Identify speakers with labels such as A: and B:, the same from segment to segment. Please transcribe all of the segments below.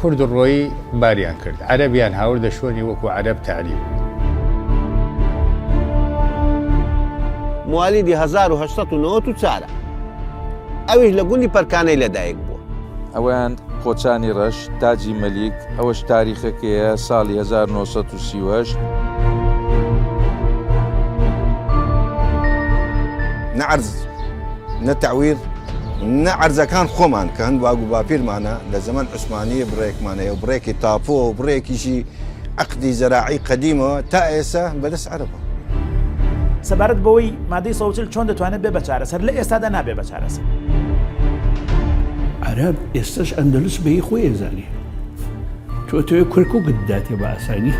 A: کورد و ڕۆیی باریان کرد عەرەبیان هاوردە شوێنی وەکو عەرەب تعلیم
B: مواليدي 1894 ئەویش لە گوندی پەرکانەی لەدایک بووە.
C: ئەویان قۆچانی ڕەش تاجی مەلیک ئەوەش تاریخەکەیە ساڵی 1938
D: نەعەرز نەتەعویر نەعەرزەکان خۆمان کەن واگو باپیرمانە لە زەمەن عوسمانی بڕێکمانەیە و بڕێکی تاپۆ و بڕێکیشی عەقدی زەراعی قەدیمەوە تا ئێستا بەدەست عەرەبە.
E: سەبارەت بەوەی مادەی سەوچل چۆن دەتوانێت بێ بە چارەسەر لە ئێستادا نابێ بە چارەسەر.
F: عەرەب ئێستاش ئەندەلوس بەهی خۆی ئێزانی تۆ تۆی کورکووکت داتێ بە ئاسانی.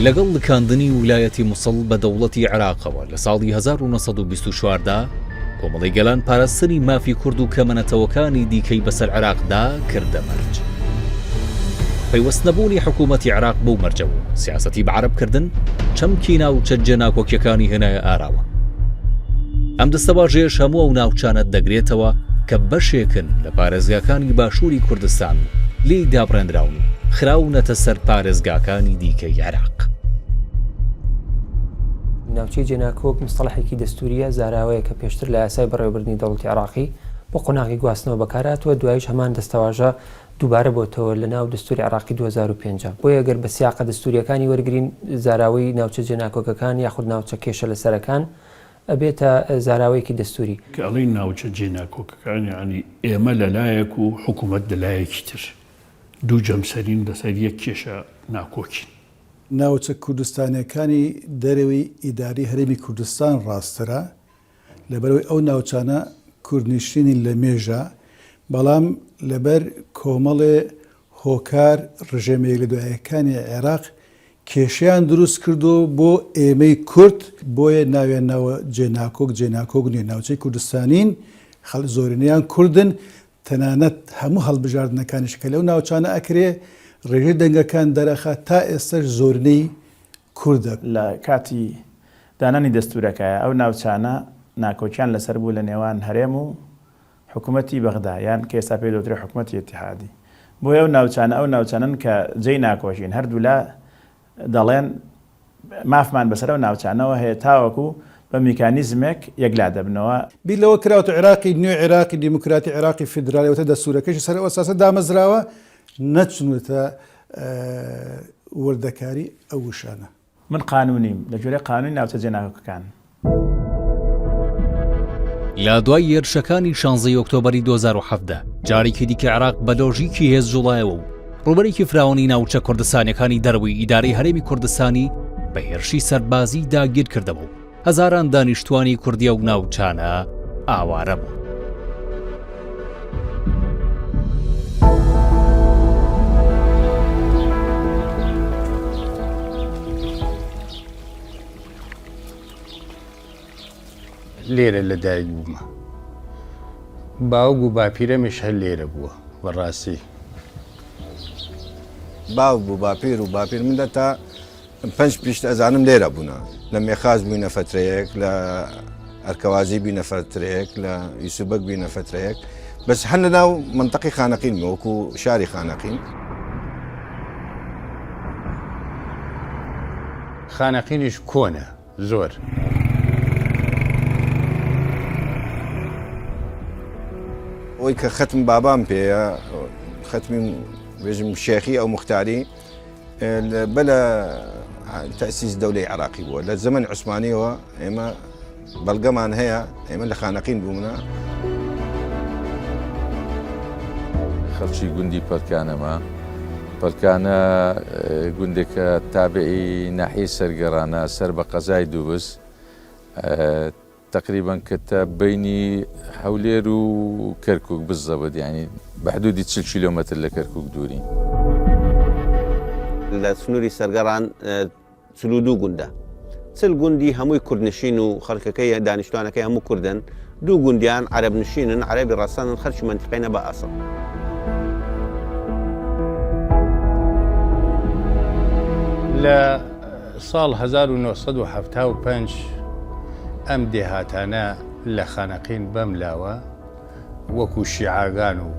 G: لەگەڵ لکاندنی ویلایەتی موسڵ بە دەوڵەتی عێراقەوە لە ساڵی 1924دا کۆمەڵی گەلان پاراستنی مافی کورد و کەمەنەتەوەکانی دیکەی بەسەر عێراقدا کردە مەرج. پەیوەستنەبوونی حکوومەتی عێراق بەو مەرجەوە سیاسەتی بە عەرەبکردن چەمکی ناوچەنجە ناکۆکیەکانی هێنایە ئاراوە. ئەم دەستەواژەیەش هەموو ئەو ناوچانت دەگرێتەوە کە بەشێکن لە پارێزگاکانی باشووری کوردستان لێی دابڕێنراون خراونەتە سەر پارێزگاکانی دیکەی عێراق.
H: ناوچەی جێناکۆک مستەڵەحێکی دەستوریە زاراوەیە کە پێشتر لە یاسای بەڕێوەبردننی دەوڵەتی عێراقی بۆ قۆناغی گواستنەوە بەکارهاتوە دوایش هەمان دەستەواژە دووبارە بۆتەوە لە ناو دەستوری عێراقی 2005 بۆیە ئەگەر بە سیاقە دەستوریەکانی وەرگرین زاراوەی ناوچە جێناکۆکەکان یاخود ناوچە کێشە لە سەرەکان ئەبێتە زاراوەیەکی دەستوری.
F: کە ئەڵی ناوچە جێناکۆکەکان یعنی ئێمە لەلایەک و حکوومەت لەلایەکی تر دوو جەمسەرین لەسەر یەک کێشە ناکۆکین.
I: ناوچە کوردستانیەکانی دەرەوەی ئیداری هەرێمی کوردستان ڕاستەرە لەبەرەوەی ئەو ناوچانە کوردنیشتینی لە مێژە بەڵام لەبەر کۆمەڵێ هۆکار ڕژێمەیەک لە دوایەکانی عێراق کێشیان دروست کردو بۆ ئێمەی کورد بۆیە ناوێن ناوە جێناکۆک نیە ناوچەی کوردستانین زۆرینەیان کوردن تەنانەت هەموو هەڵبژاردنەکانیش کە لەو ناوچانە ئەکرێ ڕێژەی دەنگەکان دەرەخات تا ئێستش زۆرنەی کوردە.
E: لە کاتی دانانی دەستورەکەیە ئەو ناوچانە ناکۆکیان لەسەر بوو لە نێوان هەرێم و حکوومەتی بەغدا یان کە ئێستا پێی دەوترێت حکوومەتی ئیتیحادی بۆیە ئەو ناوچانن کە جێی ناکۆشین هەردوو لە دەڵێن مافمان بەسەر ئەو ناوچانەوە هەیە تاوەکو بە میکانیزمێک یەکلا دەبنەوە.
I: بیلەوە کراوە عێراقی نوێ عێراقی دیموکراتی عێراقی فیدرالیەوەتە دەستورەکەشی سەر ئەساسە دامەزراوە نەچنوتە وردەکاری ئەو وشانە.
E: من قانونیم لە جۆرەی قانونی ناوچە جێناکۆکەکان.
G: لە دوای یێرشەکانی 16 ئۆکتۆبەری 2017 جارێکی دیکە عێراق بە لۆژیکی هێز جوڵایەوە و ڕوبەرێکی فراوانی ناوچە کوردستانیەکانی دەرەوەی ئیدارەی هەرێمی کوردستانی بە هێرشی سەربازی داگیر کردەوە و هەزاران دانیشتوانی کوردیە و ناوچانە ئاوارە بوو.
A: لێرە لەدایک بوومە باوک و باپیرەمیش هەر لێرە بووە بەڕاستی
D: باوک بوو باپیر و باپیر من تا 5 پیشت ئەزانم لێرە بوونا لە مێخاز بووینە فترەیەک لە ئەرکەوازی بووینە فترەیەک لە یوسوبەک بووینە فترەیەک بەس هەر لە ناو منتەقی خانەقین وەکو شاری خانەقین.
A: خانەقینیش کۆنە زۆر
D: ئەوەی کە ختم بابام پێەیە ختمی بێژم شێخی ئەو مختاری بەلە تەسیس دەولەی عێراقی بووە لە زەمەن عوسمانیەوە ئێمە بەڵگەمان هەیە ئێمە لە خانەقین بوومە.
C: خەڵکی گوندی پەرکانەمە پەرکانە گوندێکە تابعی ناحیە سەرگەڕانە سەر بە قەزای دووبست تقریبا کە بینی هەولێر و کەرکووک بزەبەت ینی بە حدودی 40 کیلۆمەتر لە کەرکووک دوورین.
B: لە سنووری سەرگەڕان 42 گوندە 40 گوندی هەمووی کوردنشین و خەڵکەکەی دانیشتوانەکەی هەموو کوردن دوو گوندیان عەرەب نشینن عەرەبی ڕەسەنن خەڵکی منتیقەینە بە ئەسڵ.
A: لە ساڵ 1975 ئەم دێهاتانە لە خانەقین بەملاوە وەکو شیعاگان و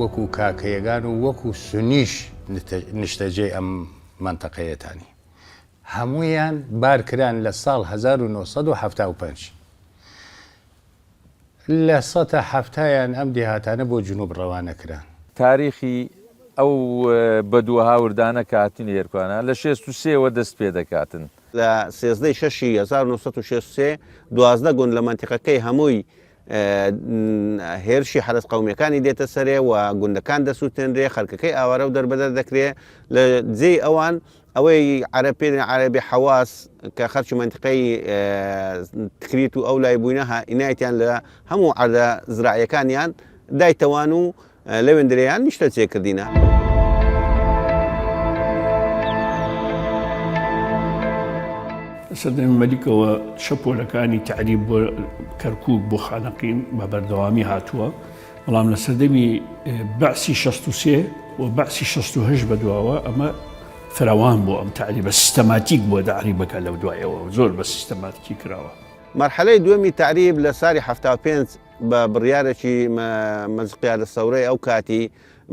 A: وەکو کاکەیەگان و وەکو سنیش نیشتەجێ ئەم منتەقەیەتانی هەموویان بارکران لە ساڵ 1975 لە 1970یان ئەم دێهاتانە بۆ جنوب ڕەوانەکران.
C: تاریخی ئەو بەدووە هاوردانە کاتین هێرکوانە لە 63ەوە دەست پێ دەکاتن.
B: لە 16 دوازدە گوند لە منتیقەکەی هەمووی هێرشی حرس قومیەکانی دێتە سەرێ و گوندەکان دەسووتێنرێ خەرکەکەی ئاوارە و دەربەدەر دەکرێت لە جێ ئەوان ئەوەی عەرەبپێن عەرەبی حەواس کە خەرچی منتیقەی تکریت و ئەو لای بووینە ئینایەتیان لە هەموو عەردە زراعیەکانیان دایتەوان و لەوێندرەیان نیشتە جێکردینە.
F: سەردەمی مەلیکەوە شەپۆلەکانی تعریب بۆ کەرکووک بۆ خانەقین بە بەردەوامی هاتووە، بەڵام لە سەردەمی بەعسی 63 و بەعسی 68 بەدواوە ئەمە فراوان بۆ ئەم تعریبە سیستەماتیک بۆ تعریبەکە لەو دوایەوە زۆر بە سیستەماتیکی کراوە.
B: مەرحەلەی دووەمی تعریب لە ساری 75 بە بڕیارێکی مەزقیا لە سەورەی ئەو کاتی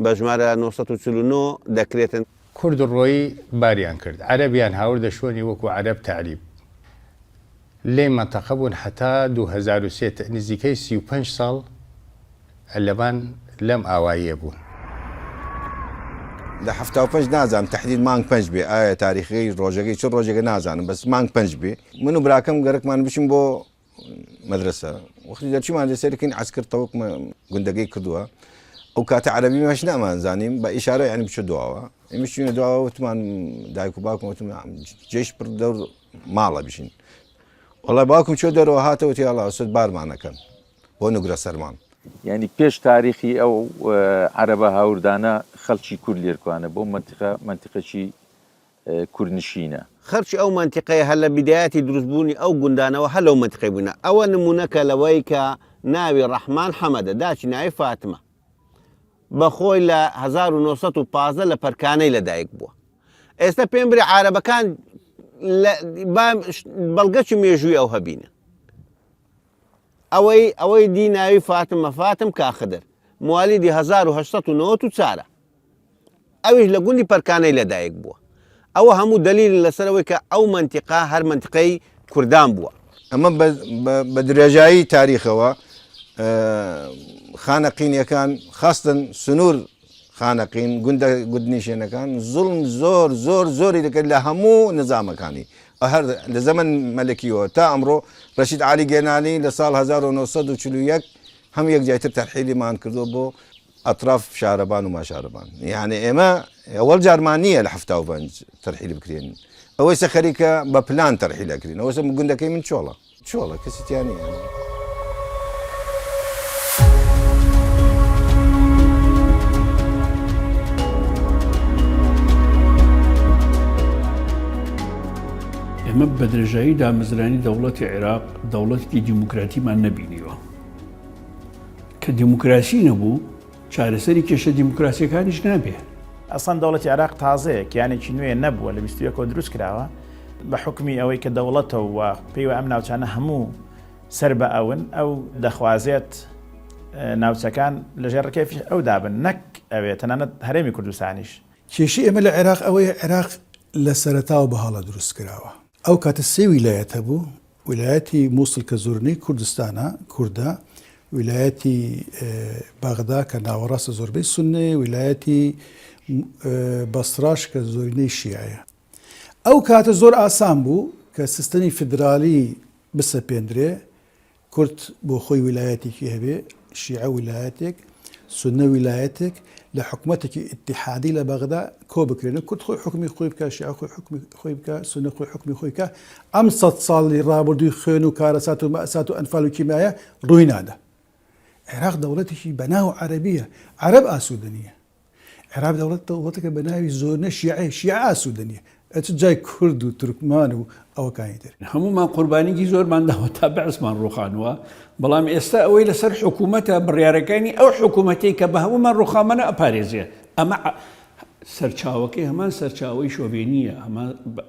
B: بە ژمارە 1949 دەکرێتن.
A: کورد ڕۆیی باریان کرد عەرەبیان هاوردە شوێنی وەکو عەرەب تعریب لێ مەنتەقە بوون هەتا 2003 نزیکەی 35 ساڵ لەبان لەم ئاواییە بوون.
D: لە 75 نازانم تحدید مانگ 5 بێ ئایا تاریخی ڕۆژەکەی چ ڕۆژێکە نازانم بەس مانگ 5 بێ من و براکەم گەرەکمان بچین بۆ مەدرسە وەختی دەرچیمان لەسەرکەین عسکر تەوەک گوندەکەی کردووە ئەو کاتە عەرەبی مەش نامانزانیم بە ئیشارە یعنی بچە دواوە ئێمەش چوینە دواوە وتمان دایک و باوکم وتم جێش پڕ دەور ماڵە بشین وەڵای باوکم چۆ دەرەوە هاتەوە تی هەڵا سوت بارمانەکەن بۆ نوگرە سەرمان.
C: ینی پێش تاریخی ئەو عەرەبە هاوردانە خەڵکی کورد لێرکوانە بۆ منتیقەی کوردنشینە.
B: خەرچی ئەو منتیقەیە هەر لە بیدایەتی دروستبوونی ئەو گوندانەوە هەر لەو منتیقەی بوونە. ئەوە نمونەکە لەوەی کە ناوی ڕەحمان حەمەدە داچی ناوی فاتمە بەخۆی لە 1915 لە پەرکانەی لەدایک بووە. ئێستا پێم برێ عارەبەکان بەڵگەچی مێژووی ئەو هەبینە. ئەوەی دی ناوی فاتمە فاتم کاخدر موالیدی 1994 ئەویش لە گوندی پەرکانەی لەدایک بووە. ئەوە هەموو دلیل لەسەرەوەی کە ئەو منتیقا هەر منتیقەی کوردان بووە.
D: ئەمە بە درێژایی تاریخەوە خانەقینیەکان خاستن سنوور خانەقین گوندنیشێنەکان زوڵم زۆری دەکرد لە هەموو نظامەکانی هەر لە زەمن مەلەکیەوە تا ئەمڕۆ ڕەشید عالی گێنانی لە ساڵ 1941 هەم یەکجایتر تەرحیلیمان کردو بۆ ئەطراف شارەبان و ماشارەبان. یعنی ئێمە ئەوەڵ جارمان نییە لە 75 تەرحیلی بکرێن ئەوەی سە خەریکە بە پلان تەرحیلەکرین ئەوە گوندەکەی من چۆڵە کەسیتیان نیە.
F: ئێمە بە درێژایی دامەزرانی دەوڵەتی عێراق دەوڵەتی دیموکراتیمان نەبینیوە کە دیموکراسی نەبوو چارەسەری کێشە دیموکراسیەکانیش نابێ.
E: ئەسڵان دەوڵەتی عێراق تازەیە یانێکی نوێ نەبووە لە 21 دروست کراوە بە حکمی ئەوەی کە دەوڵەتەوە و پێیوە ئەم ناوچانە هەموو سەر بە ئەون ئەو دەخوازێت ناوچەکان لەژێر ڕکێفی ئەو دابن نەک ئەوێت تەنانەت هەرێمی کوردستانیش.
I: کێشی ئێمە لە عێراق ئەوەیە عێراق لە سەرەتاوە بە هەڵە دروست کراوە. ئەو کاتە سێ ویلایەتە بوو ویلایەتی مووسڵ کە زۆرنەی کوردستانە کووردە ویلایەتی بەغدا کە ناوەڕاستە زۆربەی سوننێ ویلایەتی بەسڕاش کە زۆرینەی شیعەیە. ئەو کاتە زۆر ئاسان بوو کە سیستەمی فدرالی بسەپێندرێ کورد بۆ خۆی ویلایەتێکی هەبێ شیعە ویلایەتێک سوننە ویلایەتێک لە حکومەتێکی ئیتیحادی لە بەغدا کۆ بکرێنە کورد خۆی حکمی خۆی بکە شیعە خۆی حکمی خۆی بکە سوننە خۆی حکمی خۆی بکە. ئەم 100 ساڵی ڕابردووی خوێن و کارەسات و مەئسات و ئەنفال و کیمایە ڕووی نادا. عێراق دەوڵەتێکی بەناو عەرەبیە عەرەب ئاسوودە نییە. عێراق دەوڵەتێکە بە ناوی زۆرنە شیعە ئاسوودە نییە. ئەچ جای کورد و تورکمان و ئەوەکانی تر
F: هەمومان قوربانیی زۆرمان داوە تا بەعسمان ڕوخانوە بەڵام ئێستا ئەوەی لەسەر حکوومەتە بڕیارەکانی ئەو حکوومەتی کە بە هەمومان ڕوخامەنە ئەپارێزیە ئەمە سەرچاوەکەی هەمان سەرچاوی شۆڤێنیە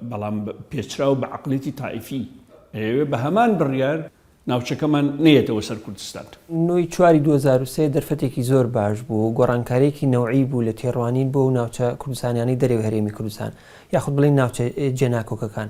F: بەڵام پێچرا و بە عقلێتی تایفی ئێوێ بە هەمان بڕیار ناوچەکەمان نەیەتەوە سەر کوردستان.
H: نۆی چواری 2023 دەرفەتێکی زۆر باش بوو، گۆڕانکارێکی نەوعی بوو لە تێڕوانین بۆ و ناوچە کوردستانیانی دەرەوە هەرێمی کوردستان یاخود بڵین ناوچە جێناکۆکەکان،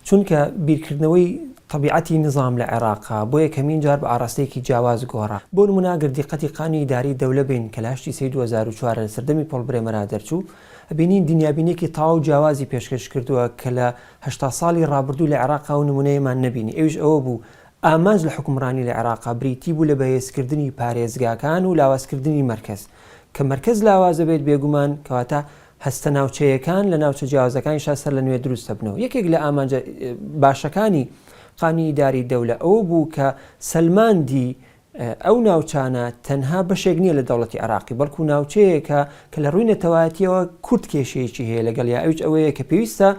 H: چونکە بیرکردنەوەی طبیعەتی نظام لە عێراقا بۆ یەکەمین جار بە ئاراستەیەکی جیاواز گۆڕا. بۆ نمونا گردیقەتی قانونی ئیداری دەولە بین کە لاشتی سەی 2004 لە سەردەمی پۆڵ برێمەرا دەرچوو، ئەبینین دنیابینێکی تاو جیاوازی پێشکەش کردووە کە لە 80 ساڵی ڕابردوو لە عێراقا و نمونەیەمان نەبینی. ئەویش ئەوە بوو ئامانج لە حکومڕانی لە عێراقا بریتی بوو لە بەهێزکردنی پارێزگاکان و لاوازکردنی مرکز، کە مرکز لاوازە بێت بێگومان کەواتە هەستە ناوچەیەکان لە ناوچە جیاوازەکانی سەر لە نوێ دروستە بنەوە. یەکێک لە ئامانجە باشەکانی قانونی ئیداری دەولە ئەوە بوو کە سەلماندی ئەو ناوچانە تەنها بەشێک نییە لە دەوڵەتی عێراقی، بەڵکو ناوچەیەکە کە لە ڕووی نەتەوایەتیەوە کورد کێشەیەکی هەیە لەگەڵ یا ئەوش ئەوەیە کە پێویستە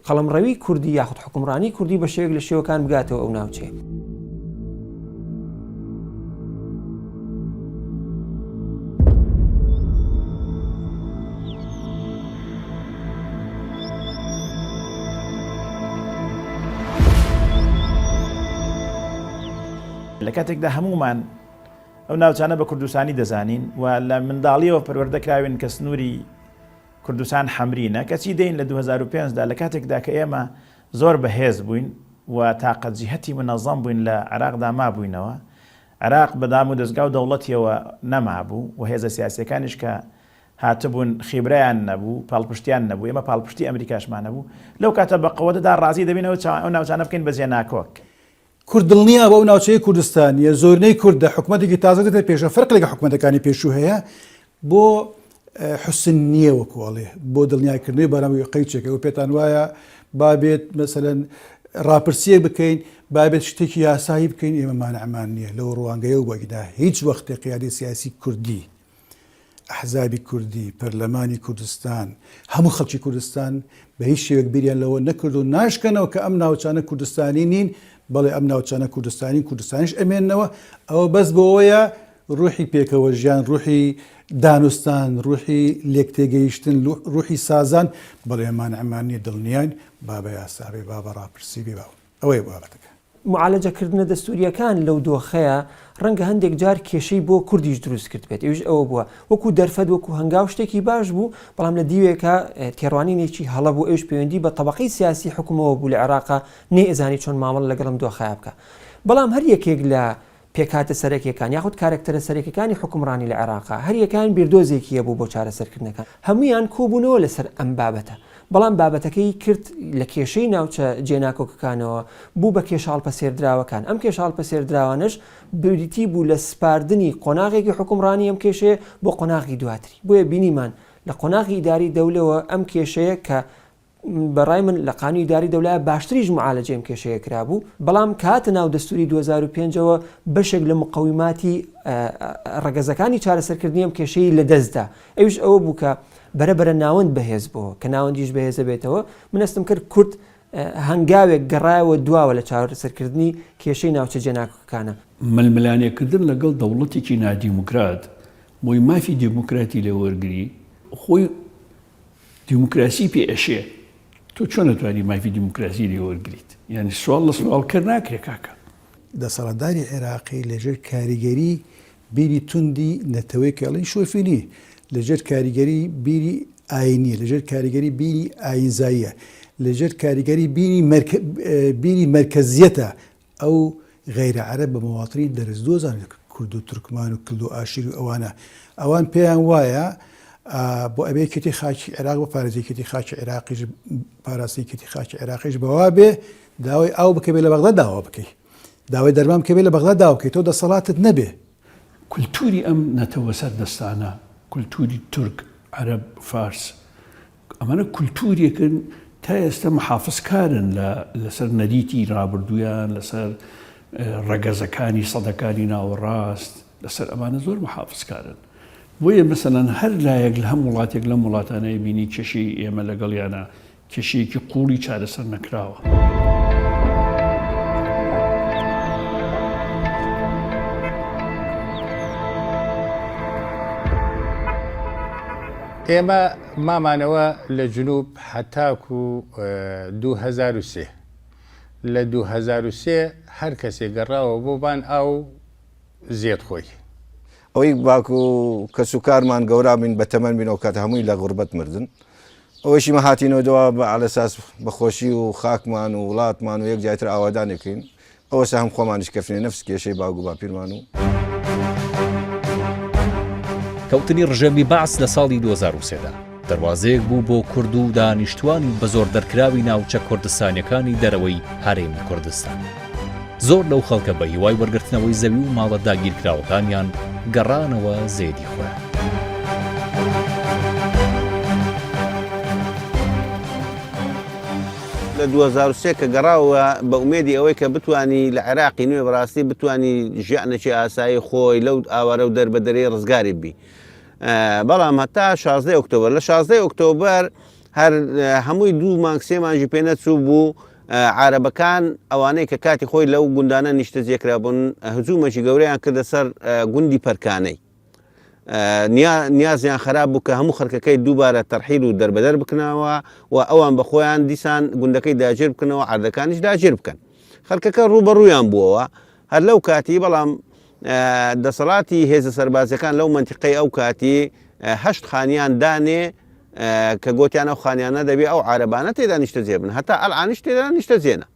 H: قەڵەمڕەوی کوردی یاخود حکومڕانی کوردی بە شێوەیەک لە شێوەکان بگاتەوە ئەو ناوچەیە.
E: لە کاتێکدا هەمومان ئەو ناوچانە بە کوردستانی دەزانین و لە منداڵیەوە پەروەردەکراوین کە سنووری کوردستان حەمرینە، کەچی دەین لە 2005دا لە کاتێکدا کە ئێمە زۆر بەهێز بووین و تاقەت جیهەتی منەظەم بووین لە عێراقدا مابووینەوە. عێراق بەدام و دەستگا و دەوڵەتیەوە نەمابوو و هێزە سیاسیەکانیش کە هاتبوون خیبرەیان نەبوو، پاڵپشتیان نەبوو، ئێمە پاڵپشتی ئەمریکاشمان نەبوو. لەو کاتە بە قەوەتەدا ڕازی دەبینەوە ئەو ناوچانە بکەین بە جێناکۆک.
I: کورد دڵنیە بە ئەو ناوچەیە کوردستانیە، زۆرنەی کوردە حکوومەتێکی تازە دێتە پێشە فەرق لەگە حکوومەتەکانی پێشوو هەیە بۆ حسن نییە وەکوڵێ بۆ دڵنیاکردنەوەی بەرامەوەی قەیچێکە و پێتان وایە بابێت مەسەلەن ڕاپرسیەک بکەین، بابێت شتێکی یاسایی بکەین، ئێمە مانعمان نییە لەو ڕوانگەیە و بەگیدا هیچ وەختێ قیادەی سیاسی کوردی، ئەحزابی کوردی، پەرلەمانی کوردستان، هەموو خەڵکی کوردستان بە هیچ شێوەک بیریان لەوە نەکرد و ناشکەنەوە کە ئەم ناوچانە کوردستانی نین، بەڵێ ئەم ناوچانە کوردستانیش ئەمێننەوە. ئەوە بەس بۆەوەیە ڕوحی پێکەوە ژیان، ڕوحی دانوستان، ڕوحی لێکتێگەیشتن، ڕوحی سازان بەڵێ مانعمانی دڵنیان بابە یاسابێ بابە ڕاپرسی بێ باو ئەوەی بابەتەکە.
H: معالەجەکردنە دەستوریەکان لەو دۆخەیە ڕەنگە هەندێک جار کێشەی بۆ کوردیش دروست کرد بێت. ئەوش ئەوە بووە وەکو دەرفەت وەکو هەنگاو شتێکی باش بوو، بەڵام لە دیوێکە تێڕوانینێکی هەڵە بوو ئەوش پەیوەندی بە طبقەی سیاسی حکومەوە بوو لە عێراقا نێ ئەزانی چۆن مامەڵ لەگەڵم دۆخەیە بکە. بەڵام هەر یەکێک لە پێکاتە سەرەکیەکان یاخود کارکتەرە سەرەکیەکانی حکومڕانی لە عێراقا هەر یەکان بیردۆزێکیە بوو بۆ چارەسەرکردنەکان، هەمویان کۆبوونەوە لەسەر ئەم بابەتە. بەڵام بابەتەکەی کرد لە کێشەی ناوچە جێناکۆکەکانەوە بوو بە کێشاڵپە سێردراوەکان. ئەم کێشاڵپە سێردراوانش بریتی بوو لە سپاردنی قۆناغێکی حکومڕانی ئەم کێشەیە بۆ قۆناغی دواتری. بۆیە بینیمان لە قۆناغی ئیداری دەولەوە ئەم کێشەیە کە بەڕای من لە قانونی ئیداری دەولایە باشتریش معالەجە ئەم کێشەیە کرابوو، بەڵام کاتە ناو دەستوری 2005ەوە بەشێک لە مقەویماتی ڕەگەزەکانی چارەسەرکردنی ئەم کێشەی لە دەستدا. ئەوش ئەوە بوو کە بەرەبەرە ناوەند بەهێز بووە کە ناوەندیش بەهێزە بێتەوە. منەستم کرد کورد هەنگاوێک گەڕایەوە دواوە لە چارەسەرکردنی کێشەی ناوچە جێناکۆکەکانە.
F: ململانێکردن لەگەڵ دەوڵەتێکی نادیموکرات بۆی مافی دیموکراتی لێ وەرگری، خۆی دیموکراسی پێ ئەشێ، تۆ چۆن نەتوانی مافی دیموکراسی لێ وەرگریت؟ یعنی سوال لە سوالکرد ناکرێ کاکە.
I: دەسەڵاتداری عێراقی لەژێر کاریگەری بیری توندی نەتەوەی کەڵی شۆفینی، لەژێر کاریگەری بیری ئاینیە، لەژێر کاریگەری بیری ئاینزاییە، لەژێر کاریگەری بیری مرکزیەتە. ئەو غیرە عەرەب بە مەواڵی دەرزدۆزان کورد و تورکمان و کلد و ئاشیر و ئەوانە ئەوان پێیان وایە بۆ ئەبێ کەتی خاکی عێراق بە پارێزیکەتی خاکی عێراقیش پاراستەیەکەتی خاکی عێراقیش بەوا بێ داوای ئاو بکە بێ لە بەغدا داوا بکەی، داوای دەرمان بکە بێ لە بەغدا داوا بکەی، تۆ دەسەڵاتت نەبێ.
F: کولتوری ئەم نەتەوە سەردەستانە، کولتوری تورک، عەرەب، فارس، ئەمانە کولتوریەکن تا ئێستا محافظکارن لەسەر نەریتی ڕابردوویان، لەسەر ڕەگەزەکانی سەدەکانی ناوەڕاست، لەسەر ئەمانە زۆر محافظکارن. بۆیە مەسەلەن هەر لایەک لە هەم وڵاتێک لەم وڵاتانەیە بینی کێشەی ئێمە لەگەڵیانە کێشەیەکی قوڵی چارەسەر نەکراوە.
A: ئێمە مامانەوە لە جنوب حتاکو 2003 لە 2003 هەر کەسێک گەڕاوە بۆ بان ئاو زێت خۆی
D: ئەوەی باکو کەس و کارمان گەورا بین بە تەمەەن بینەوە کات هەمووی لە غوربەت مردن ئەوەشی مەهاتینەوە دەوا بە ئالەساس بەخۆشی و خاکمان و وڵاتمان و یەک جایتر ئاوادانێکین ئەوە هەم خۆمانش کەفرێ نەفس کێشەی باگو باپیرمان و
G: کەوتنی ڕژەمی بەعس لە ساڵی 2003دا دەواازەیەک بوو بۆ کورد و دانیشتوانی بە زۆر دەرکراوی ناوچە کوردستانیەکانی دەرەوەی هەرێمی کوردستان. زۆر لەو خەڵکە بە هیوای وەرگرتنەوەی زەوی و ماڵە داگیرکراوەکانیان گەڕانەوە زێدی خۆیان.
B: لە 2003 کە گەڕاوە بە ئومێدی ئەوەی کە بتانی لە عێراقی نوێ بەڕاستی بتانی ژیانێکی ئاسایی خۆی لەو ئاوارە و دەربەدەرەی ڕزگاری بی. بەڵام هەتا 16 ئۆکتۆبر لە 16 ئۆکتۆبر هەر هەمووی 2 مانگ 3 مانگی پێ نەچوو بوو عارەبەکان ئەوانەی کە کاتی خۆی لەو گوندانە نیشتە جێکرابوون هجوومێکی گەورەیان کردە سەر گوندی پەرکانەی. نیازیان خراپ بوو کە هەموو خەرکەکەی دووبارە تەرحیل و دەربەدەر بکنەوە و ئەوان بە خۆیان دیسان گوندەکەی داگیر بکنەوە عردەکانیش داگیر بکەن. خەرکەکە ڕوبەڕوویان بووەوە هەر لەو کاتی بەڵام دەسەڵاتی هێزە سەربازەکان لەو منتیقەی ئەو کاتی 8 خانیان دانێ کە گوتیان ئەو خانیانە دەبێت ئەو عارەبانە تێدا نیشتە جێبن هەتا ئەلعانیش تێدا نیشتە جێنە.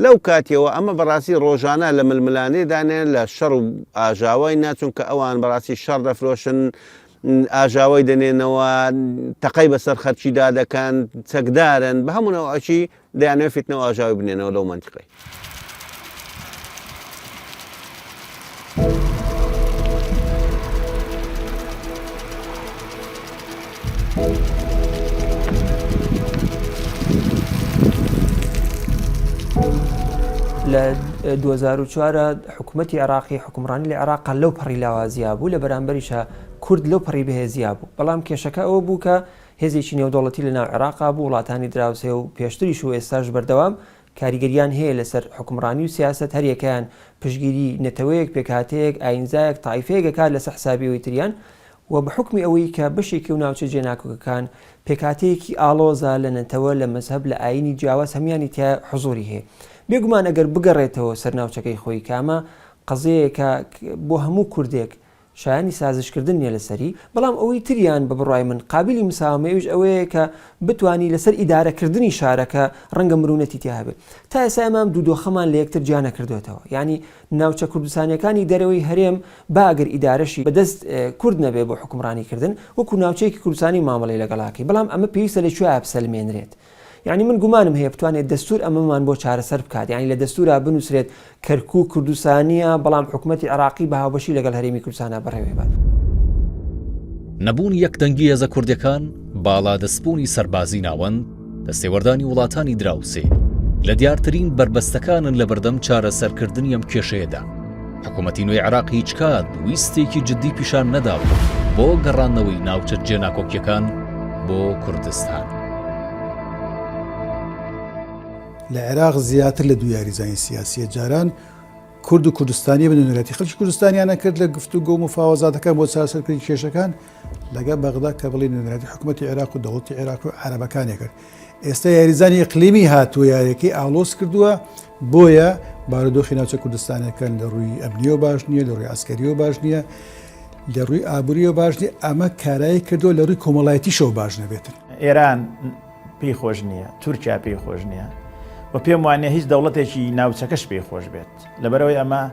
B: لەو کاتیەوە ئەمە بەڕاستی ڕۆژانە لە ململانەی دانێن لە شەڕ و ئاژاوای ناچون کە ئەوان بەڕاستی شەڕ دەفرۆشن ئاژاوای دەنێنەوە تەقەی بەسەر خەرچیدا دەکەن چەکدارن بە هەمونەوە ئەچی دەیانوێت فیتنەوە ئاژاوی بنێنەوە لەو منتیقەی.
H: لە 2004 حکوومەتی عێراقی حکومڕانی لە عێراق لەو پەڕی لاوازیا بوو لە بەرامبەریشە کورد لەو پەڕی بەهێزیا بوو بەڵام کێشەکە ئەوە بوو کە هێزێکی نێودوڵەتی لە ناو عێراقا بوو وڵاتانی دراوسێ و پێشتریش و ئێستاش بەردەوام کاریگەریان هەیە لەسەر حکومڕانی و سیاست هەریەکەیان پشگیری نەتەوەیەک پێکاتەیەک ئاینزایەک تایفەیەکەکات لە سەحسابیەوەی تریان و بە حکمی ئەوەی کە بەشێکی و ناوچە جێناکۆکەکان پێکاتەیەکی ئالۆزا لە نەتەوە لە مەزهب لە ئاینی جیاواز هەمیانی تیا حزوری هەیە. بێگومان ئەگەر بگەڕێتەوە سەر ناوچەکەی خۆی کامە قەزەیەکە بۆ هەموو کوردێک شایانی سازشکردن نیە لەسەری بەڵام ئەوەی تریان بە بڕای من قابلی مساومەیش ئەوەیە کە بتانی لەسەر ئیدارەکردنی شارەکە ڕەنگە مرونەتی تیا هەبێت. تا ئێستا ئەمام دوودۆخەمان لە یەکتر جیا نەکردوێتەوە یعنی ناوچە کوردستانیەکانی دەرەوەی هەرێم باگەر ئیدارەشی بەدەست کورد نەبێ بۆ حکومڕانیکردن وەکو ناوچەیەکی کوردستانی مامەڵی لەگەڵاکەی بەڵام ئەمە پێویستە لەکوێ ئابسەلمێنرێت. یعنی من گومانم هەیە بتوانێت دەستور ئەمەمان بۆ چارەسەر بکات یعنی لە دەستورا بنووسرێت کەرکووک کوردستانیە بەڵام حکوومەتی عێراقی بە هاوبەشی لەگەڵ هەرێمی کوردستانە بەڕێوەی بات.
G: نەبوون یەکدەنگی هێزە کوردەکان باڵا دەستبوونی سەربازی ناوەند دەستێوەردانی وڵاتانی دراوسێ لە دیارترین بربەستەکانن لە بەردەم چارەسەرکردنی ئەم کێشەیەدا. حکوومەتی نوێی عێراق هیچ کات ویستێکی جددی پیشان نەداوە بۆ گەڕانەوەی ناوچە جێناکۆکیەکان بۆ کوردستان.
I: لە عێراق زیاتر لە دوو یاریزانی سیاسیە جاران کورد و کوردستانی بنوێنەتی خەڵکی کوردستانیانە کرد لە گفتوگۆ و مفاوەزاتەکان بۆ چارەسەرکردنی کێشەکان لەگە بەغدا کە بڵی نوێنەتی حکوومەتی عێراق و دەوڵەتی عێراق و عەرەبەکانی کرد. ئێستا یاریزانی ئیقلیمی هاتووە یاریەکەی ئاڵۆز کردووە بۆیە بارودۆخی ناوچە کوردستانەکان لە ڕووی ئەمنیەوە باش نییە لە ڕووی ئاسکەریەوە باش نییە لە ڕووی ئابووریەوە باش نیە ئەمە کارایی کردووە لە ڕووی کۆمەڵایەتیشەوە باش نەبێتن.
E: ئێران پێی خۆش نییە تورکیا پێی خۆش نییە و پێم وانێ هیچ دەوڵەتێکی ناوچەکەش پێی خۆش بێت لەبەرەوەی ئەمە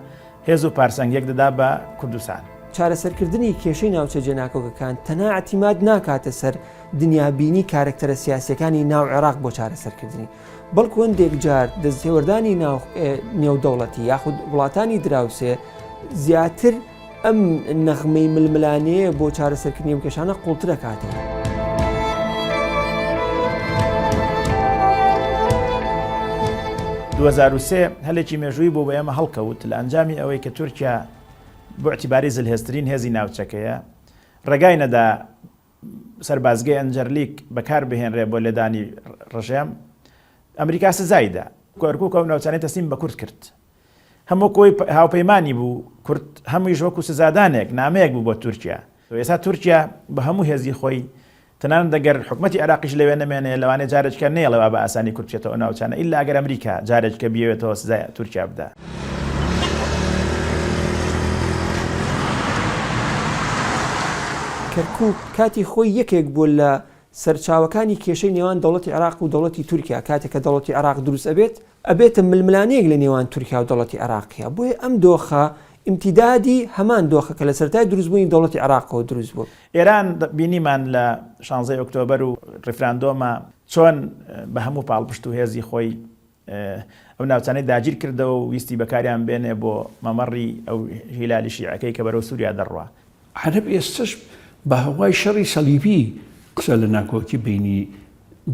E: هێز و پارسەنگێک دەدا بە کوردستان.
H: چارەسەرکردنی کێشەی ناوچە جێناکۆکەکان تەنها ئەتیماد ناکاتە سەر دنیابینی کارکتەرە سیاسەکانی ناو عێراق بۆ چارەسەرکردنی بەڵکو هەندێک جار دەستێوەردانی نێودەوڵەتی یاخود وڵاتانی دراوسێ زیاتر ئەم نەغمەی ململانەیە بۆ چارەسەرکردنی ئەم کێشانە قوڵتر دەکاتەوە.
E: هەلێکی مێژووی بۆ بە ئێمە هەڵکەوت لە ئەنجامی ئەوەی کە تورکیا بۆ اعتیباری زلهێزترین هێزی ناوچەکەیە ڕێگای نەدا سەربازگەی ئەنجەرلیک بەکار بهێنرێ بۆ لێدانی ڕژێم ئەمریکا سزایدا کۆرکووکە و ناوچانەی تەسلیم بە کورد کرد هەموو کۆی هاوپەیمانی بوو کورد هەموویش وەکو سزادانێک نامەیەک بوو بۆ تورکیا. ئێستا تورکیا بە هەموو هێزی خۆی تەنانەت دەگەر حکومەتی عێراقیش لەوێ نەمێنێ لەوانێ جارێککە نێڵەوە بە ئاسانی کورد بچێتەوە ناوچانە ئیلا ئەگەر ئەمریکا جارێککە بیەوێتەوە سزای تورکیا بدا.
H: کەرکووک کاتی خۆی یەکێک بوو لە سەرچاوەکانی کێشەی نێوان دەوڵەتی عێراق و دەوڵەتی تورکیا کاتێککە دەوڵەتی عێراق دروست ئەبێتە ململانەیەک لە نێوان تورکیا و دەوڵەتی عێراقیە بۆیە ئەم دۆخە امتیدادی هەمان دۆخە کە لە سەرای دروستبوونی دەوڵەتی عێراقەوە دروست بوو.
E: ئێران بینیمان لە 16 ئۆکتۆبەر و ڕفراندۆمە چۆن بە هەموو پاڵپشت و هێزی خۆی ئەو ناوچانەی داگیر کردەوە و ویستی بەکاریان بێنێ بۆ مەمەڕی ئەو هیلالی شیعەکەی کە بەرەو سووریا دەڕوا.
F: عەرەب ئێستش بە هەوای شەڕی سەلیبی قسە لە ناکۆکی بینی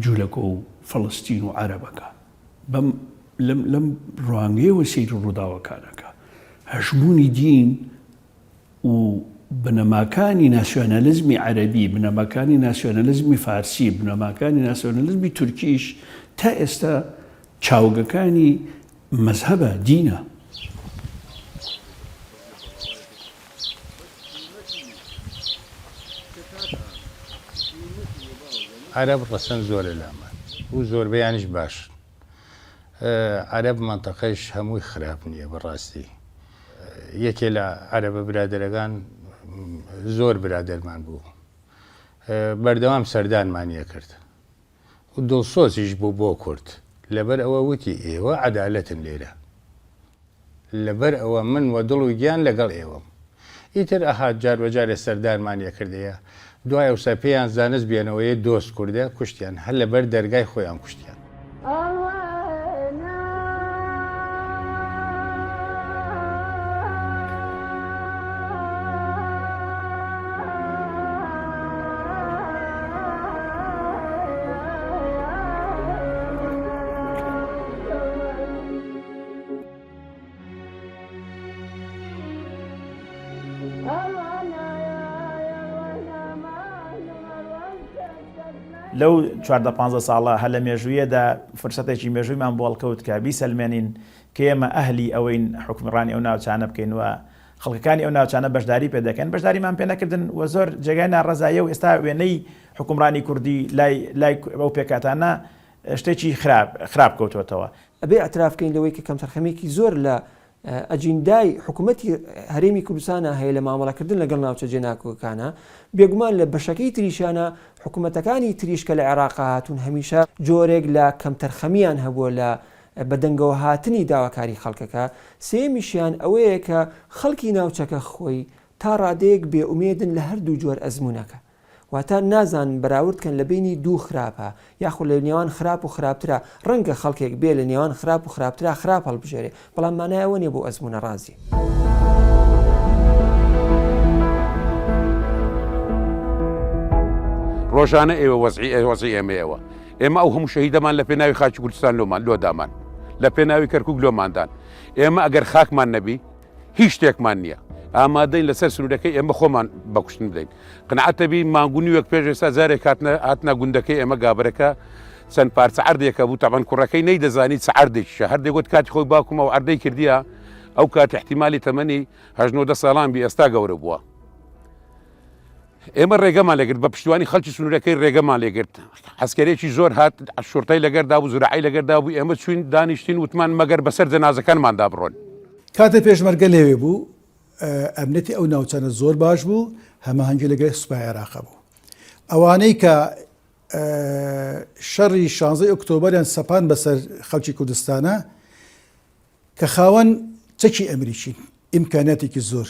F: جوولەکە و فەڵەستین و عەرەبەکە لەم ڕوانگەیەوە سەیر ڕووداوەکانەکە هەژمونی دین و بنەماکانی ناسیۆنەلیزمی عەرەبی بنەماکانی ناسیۆنەلیزمی فارسی بنەماکانی ناسیۆنەلیزمی تورکیش تا ئێستا چاوگەکانی مەزهەبە دینە.
A: عەرەب ڕەسەن زۆرە لامان و زۆربەیانیش باش. عەرەب مەنتەقەیش هەمووی خراپ نییە بەڕاستی. یەکێ لە عەرەبە برادەرەکان زۆر برادەرمان بوو. بەردەوام سەردانمانیە کرد و دڵسۆزیش بوو بۆ کورد لەبەر ئەوە وتی ئێوە عەدالەتن لێرە لەبەر ئەوە من وە دڵ و گیان لەگەڵ ئێوەم. ئیتر ئەهات جاربەجارێ سەردانمانیە کردەیە دوای ئەوسا پێیان زانست بێنەوەیە دۆست کوردە کوشتیان هەر لەبەر دەرگای خۆیان کوشتیان.
E: لەو 14 ساڵە هە لە مێژوویەدا فرسەتێکی مێژوویمان بۆڵکەوت کە بیسەلمێنین کە ئێمە ئەهلی ئەوەین حکومڕانی ئەو ناوچانە بکەین وە خەڵکەکانی ئەو ناوچانە بەشداری پێ دەکەن بەشداریمان پێ نەکردن و زۆر جێگای ناڕەزایە و ئێستا وێنەی حکومڕانی کوردی لای ئەو پێکاتانە شتێکی خراپ کەوتوێتەوە.
H: ئەبێ ئەترافکەین لەوەی کە کەم تەرخەمێکی زۆر لە ئەجیندای حکوومەتی هەرێمی کوردستانە هەیە لە مامەڵەکردن لەگەڵ ناوچە جێناکۆکانە بێگومان لە بەشەکەی تریشانە حکوومەتەکانی تریشکە لە عێراقا هاتوون هەمیشە جۆرێک لە کەم تەرخەمیان هەبووە لە بەدەنگەوە هاتنی داواکاری خەڵکەکە. سێمیشیان ئەوەیە کە خەڵکی ناوچەکە خۆی تا ڕادەیەک بێئومێدن لە هەردوو جۆر ئەزمونونەکە واتە نازان بەراوردکەن لە بینی دوو خراپە یاخود لە نێوان خراپ و خراپترە ڕەنگە خەڵکێک بێ لە نێوان خراپ و خراپترا خراپ هەڵبژێرێ بەڵام مانایەوە نیە بۆ ئەزمونە ڕازی.
J: ڕۆژانە ئێوە وەزعی ئێمەیەوە ئێمە ئەو هەموو شەهیدەمان لە پێناوی خاکی کوردستان لۆدامان لە پێناوی کەرکووک لۆماندان ئێمە ئەگەر خاکمان نەبی هیچ شتێکمان نییە ئامادەین لەسەر سنوورەکەی ئێمە خۆمان بەکوشتن بدەین. قنعەتەبی مانگونی وەک پێش ئێستا جارێک هاتنە گوندەکەی ئێمە گابرەکە چەند پارچە عەردێکە بوو تەبەن کوڕەکەی نەیدەزانی چ عەردێکیشە هەردێک گوت کاتی خۆی باوکمەوە عەردەی کردیە ئەو کات احتیمالی تەمەنی 18 ساڵان بی ئێستا گەورە بووە. ئێمە ڕێگەمان لێگرت بە پشتیوانی خەڵکی سنوورەکەی ڕێگەمان لێگرت عەسکەرێکی زۆر هات شورتای لەگەردا بوو زوراعی لەگەردا بوو ئێمە چوین دانیشتین وتمان مەگەر بەسەر جەنازەکانماندا بڕۆن.
I: کاتە پێشمەرگە لێوێ بوو ئەمنەتی ئەو ناوچانە زۆر باش بوو هەماهەنگی لەگەڵ سوپای عێراق بوو. ئەوانەی کە شەڕی 16 ئۆکتۆبەریان سەپان بەسەر خەڵکی کوردستانە کە خاوەن چەکی ئەمریکین ئیمکاناتێکی زۆر